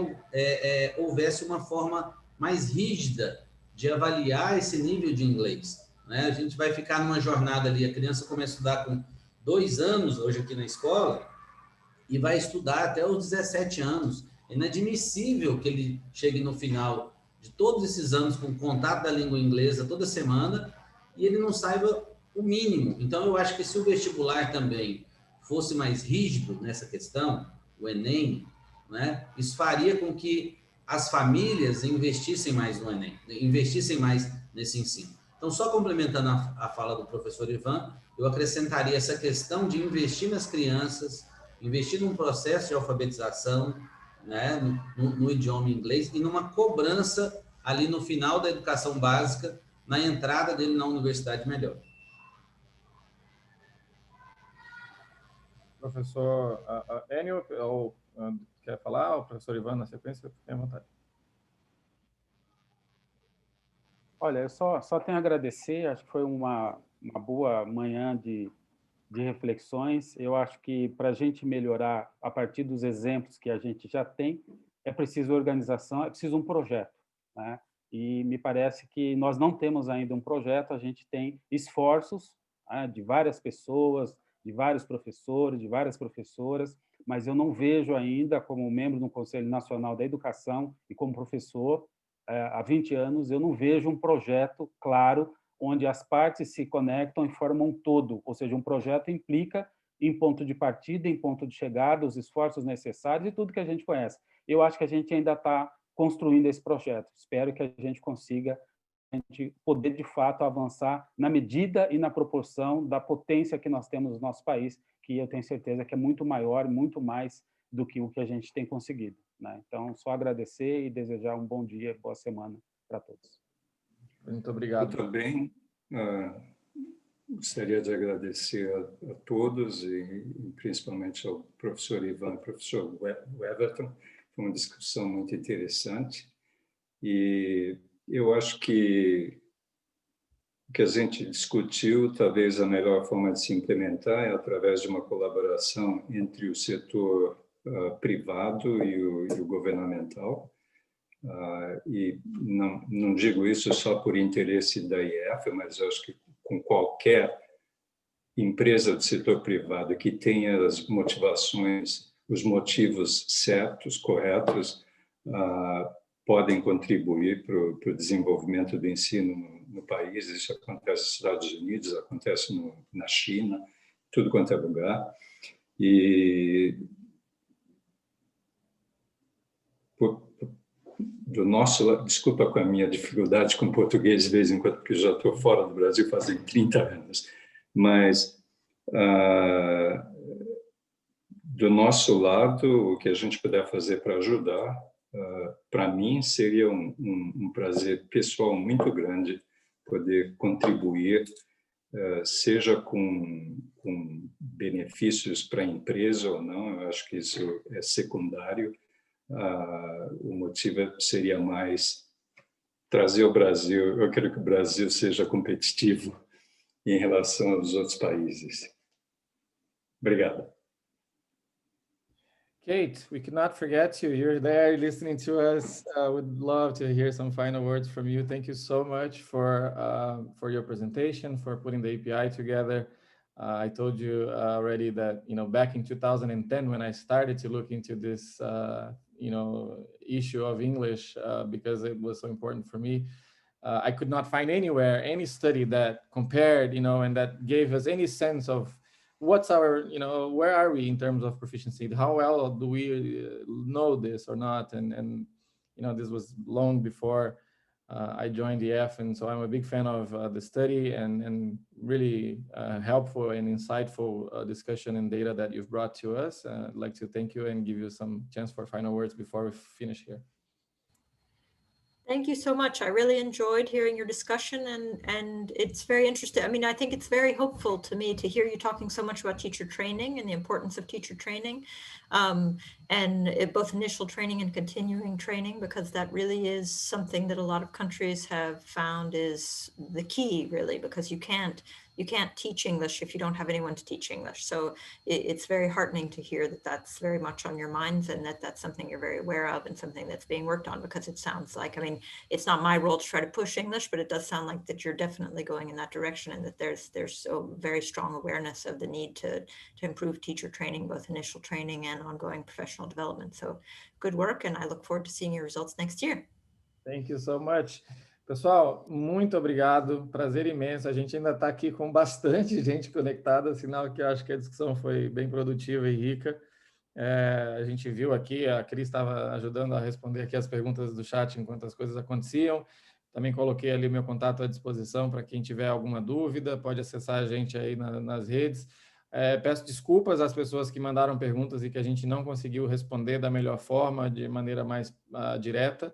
houvesse uma forma mais rígida de avaliar esse nível de inglês, né? A gente vai ficar numa jornada ali, a criança começa a estudar com 2 anos, hoje aqui na escola, e vai estudar até os 17 anos. É inadmissível que ele chegue no final de todos esses anos com contato da língua inglesa toda semana e ele não saiba o mínimo. Então, eu acho que se o vestibular também fosse mais rígido nessa questão, o Enem, né, isso faria com que as famílias investissem mais no Enem, investissem mais nesse ensino. Então, só complementando a fala do professor Ivan, eu acrescentaria essa questão de investir nas crianças, investir num processo de alfabetização, né, no idioma inglês e numa cobrança ali no final da educação básica, na entrada dele na universidade melhor. Professor Enio, quer falar? O professor Ivan, na sequência, fique à vontade. Olha, eu só tenho a agradecer, acho que foi uma boa manhã de de reflexões. Eu acho que para a gente melhorar a partir dos exemplos que a gente já tem, é preciso organização, é preciso um projeto, né? E me parece que nós não temos ainda um projeto, a gente tem esforços, né, de várias pessoas, de vários professores, de várias professoras, mas eu não vejo ainda, como membro do Conselho Nacional da Educação e como professor, há 20 anos, eu não vejo um projeto claro onde as partes se conectam e formam um todo, ou seja, um projeto implica em ponto de partida, em ponto de chegada, os esforços necessários e tudo que a gente conhece. Eu acho que a gente ainda está construindo esse projeto. Espero que a gente consiga poder, de fato, avançar na medida e na proporção da potência que nós temos no nosso país, que eu tenho certeza que é muito maior, muito mais do que o que a gente tem conseguido, né? Então, só agradecer e desejar um bom dia, boa semana para todos. Muito obrigado. Eu também gostaria de agradecer a todos e principalmente ao professor Ivan e professor Weverton. Foi uma discussão muito interessante e eu acho que o que a gente discutiu, talvez a melhor forma de se implementar é através de uma colaboração entre o setor privado e o governamental. E não digo isso só por interesse da IEF, mas eu acho que com qualquer empresa do setor privado que tenha as motivações, os motivos certos, corretos, podem contribuir para o desenvolvimento do ensino no país. Isso acontece nos Estados Unidos, acontece na China, tudo quanto é lugar. E do nosso lado, desculpa com a minha dificuldade com português de vez em quando, porque já estou fora do Brasil fazem 30 anos, mas do nosso lado, o que a gente puder fazer para ajudar, para mim seria um prazer pessoal muito grande poder contribuir, seja com benefícios para a empresa ou não. Eu acho que isso é secundário. O motivo seria mais trazer o Brasil. Eu quero que o Brasil seja competitivo em relação aos outros países. Obrigado. Kate, we cannot forget you. You're there listening to us. Would love to hear some final words from you. Thank you so much for your presentation, for putting the API together. I told you already that, back in 2010, when I started to look into this, issue of English, because it was so important for me, I could not find anywhere any study that compared, and that gave us any sense of what's our, where are we in terms of proficiency? How well do we know this or not? And this was long before I joined the EF, and so I'm a big fan of the study and really helpful and insightful discussion and data that you've brought to us. I'd like to thank you and give you some chance for final words before we finish here. Thank you so much. I really enjoyed hearing your discussion, and it's very interesting. I mean, I think it's very hopeful to me to hear you talking so much about teacher training and the importance of teacher training, and both initial training and continuing training, because that really is something that a lot of countries have found is the key, really, because you can't teach English if you don't have anyone to teach English. So it's very heartening to hear that that's very much on your minds, and that that's something you're very aware of and something that's being worked on, because it sounds like, I mean, it's not my role to try to push English, but it does sound like that you're definitely going in that direction, and that there's so very strong awareness of the need to improve teacher training, both initial training and ongoing professional development. So good work, and I look forward to seeing your results next year. Thank you so much. Pessoal, muito obrigado, prazer imenso. A gente ainda está aqui com bastante gente conectada, sinal que eu acho que a discussão foi bem produtiva e rica. A gente viu aqui, a Cris estava ajudando a responder aqui as perguntas do chat enquanto as coisas aconteciam. Também coloquei ali meu contato à disposição para quem tiver alguma dúvida, pode acessar a gente aí nas redes. Peço desculpas às pessoas que mandaram perguntas e que a gente não conseguiu responder da melhor forma, de maneira mais direta.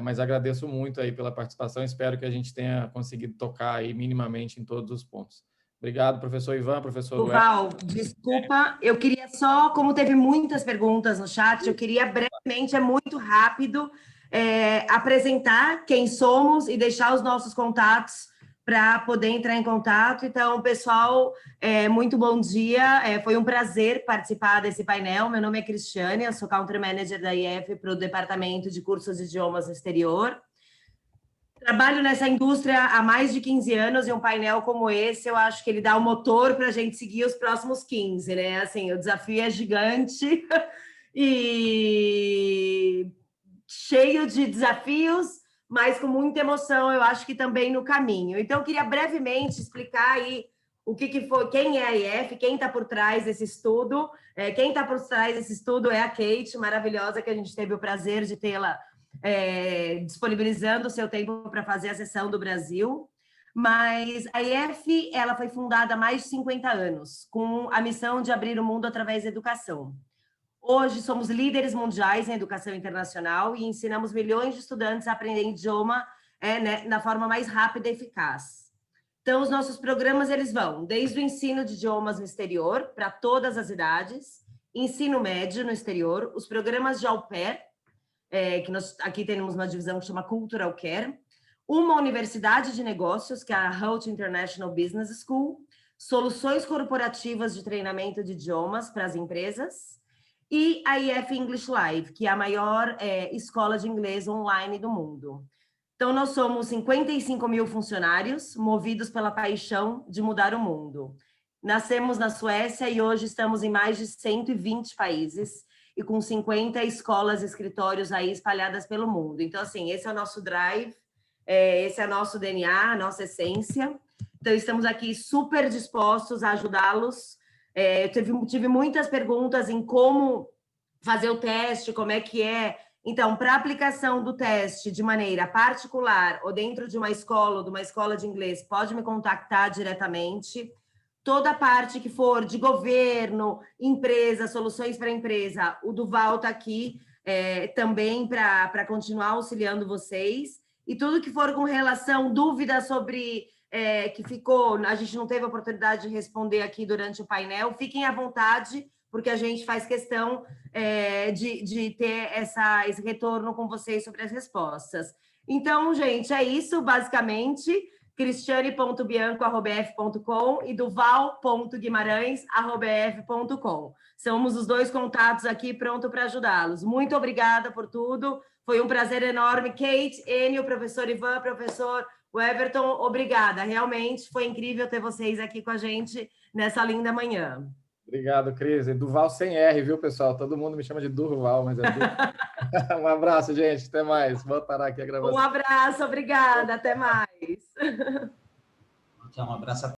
Mas agradeço muito aí pela participação, espero que a gente tenha conseguido tocar aí minimamente em todos os pontos. Obrigado, professor Ivan, professor Val, desculpa, eu queria só, como teve muitas perguntas no chat, eu queria brevemente, muito rápido, apresentar quem somos e deixar os nossos contatos para poder entrar em contato. Então, pessoal, muito bom dia. Foi um prazer participar desse painel. Meu nome é Cristiane, eu sou Country Manager da IF para o Departamento de Cursos de Idiomas no Exterior. Trabalho nessa indústria há mais de 15 anos e um painel como esse, eu acho que ele dá o motor para a gente seguir os próximos 15, né? Assim, o desafio é gigante e cheio de desafios, mas com muita emoção, eu acho que também no caminho. Então, eu queria brevemente explicar aí o que foi, quem é a IF, quem está por trás desse estudo. Quem está por trás desse estudo é a Kate, maravilhosa, que a gente teve o prazer de tê-la disponibilizando o seu tempo para fazer a sessão do Brasil. Mas a IF, ela foi fundada há mais de 50 anos, com a missão de abrir o mundo através da educação. Hoje somos líderes mundiais em educação internacional e ensinamos milhões de estudantes a aprender idioma na forma mais rápida e eficaz. Então, os nossos programas eles vão desde o ensino de idiomas no exterior, para todas as idades, ensino médio no exterior, os programas de au pair, que nós aqui temos uma divisão que chama Cultural Care, uma universidade de negócios, que é a Hult International Business School, soluções corporativas de treinamento de idiomas para as empresas, e a IF English Live, que é a maior escola de inglês online do mundo. Então, nós somos 55 mil funcionários, movidos pela paixão de mudar o mundo. Nascemos na Suécia e hoje estamos em mais de 120 países e com 50 escolas e escritórios aí espalhadas pelo mundo. Então, assim, esse é o nosso drive, esse é o nosso DNA, a nossa essência. Então, estamos aqui super dispostos a ajudá-los. Tive muitas perguntas em como fazer o teste, como é que é. Então, para a aplicação do teste de maneira particular ou dentro de uma escola ou de uma escola de inglês, pode me contactar diretamente. Toda a parte que for de governo, empresa, soluções para empresa, o Duval está aqui também para continuar auxiliando vocês. E tudo que for com relação, dúvidas sobre... que ficou, a gente não teve a oportunidade de responder aqui durante o painel, fiquem à vontade, porque a gente faz questão de ter esse retorno com vocês sobre as respostas. Então, gente, é isso, basicamente, cristiane.bianco@ef.com e duval.guimarães@ef.com. Somos os dois contatos aqui, pronto para ajudá-los. Muito obrigada por tudo, foi um prazer enorme. Kate, Enio, professor Ivan, professor... O Everton, obrigada. Realmente foi incrível ter vocês aqui com a gente nessa linda manhã. Obrigado, Cris. E Duval sem R, viu, pessoal? Todo mundo me chama de Durval, mas é Duval. Um abraço, gente. Até mais. Vou parar aqui a gravação. Um abraço, obrigada. Até mais. Um abraço a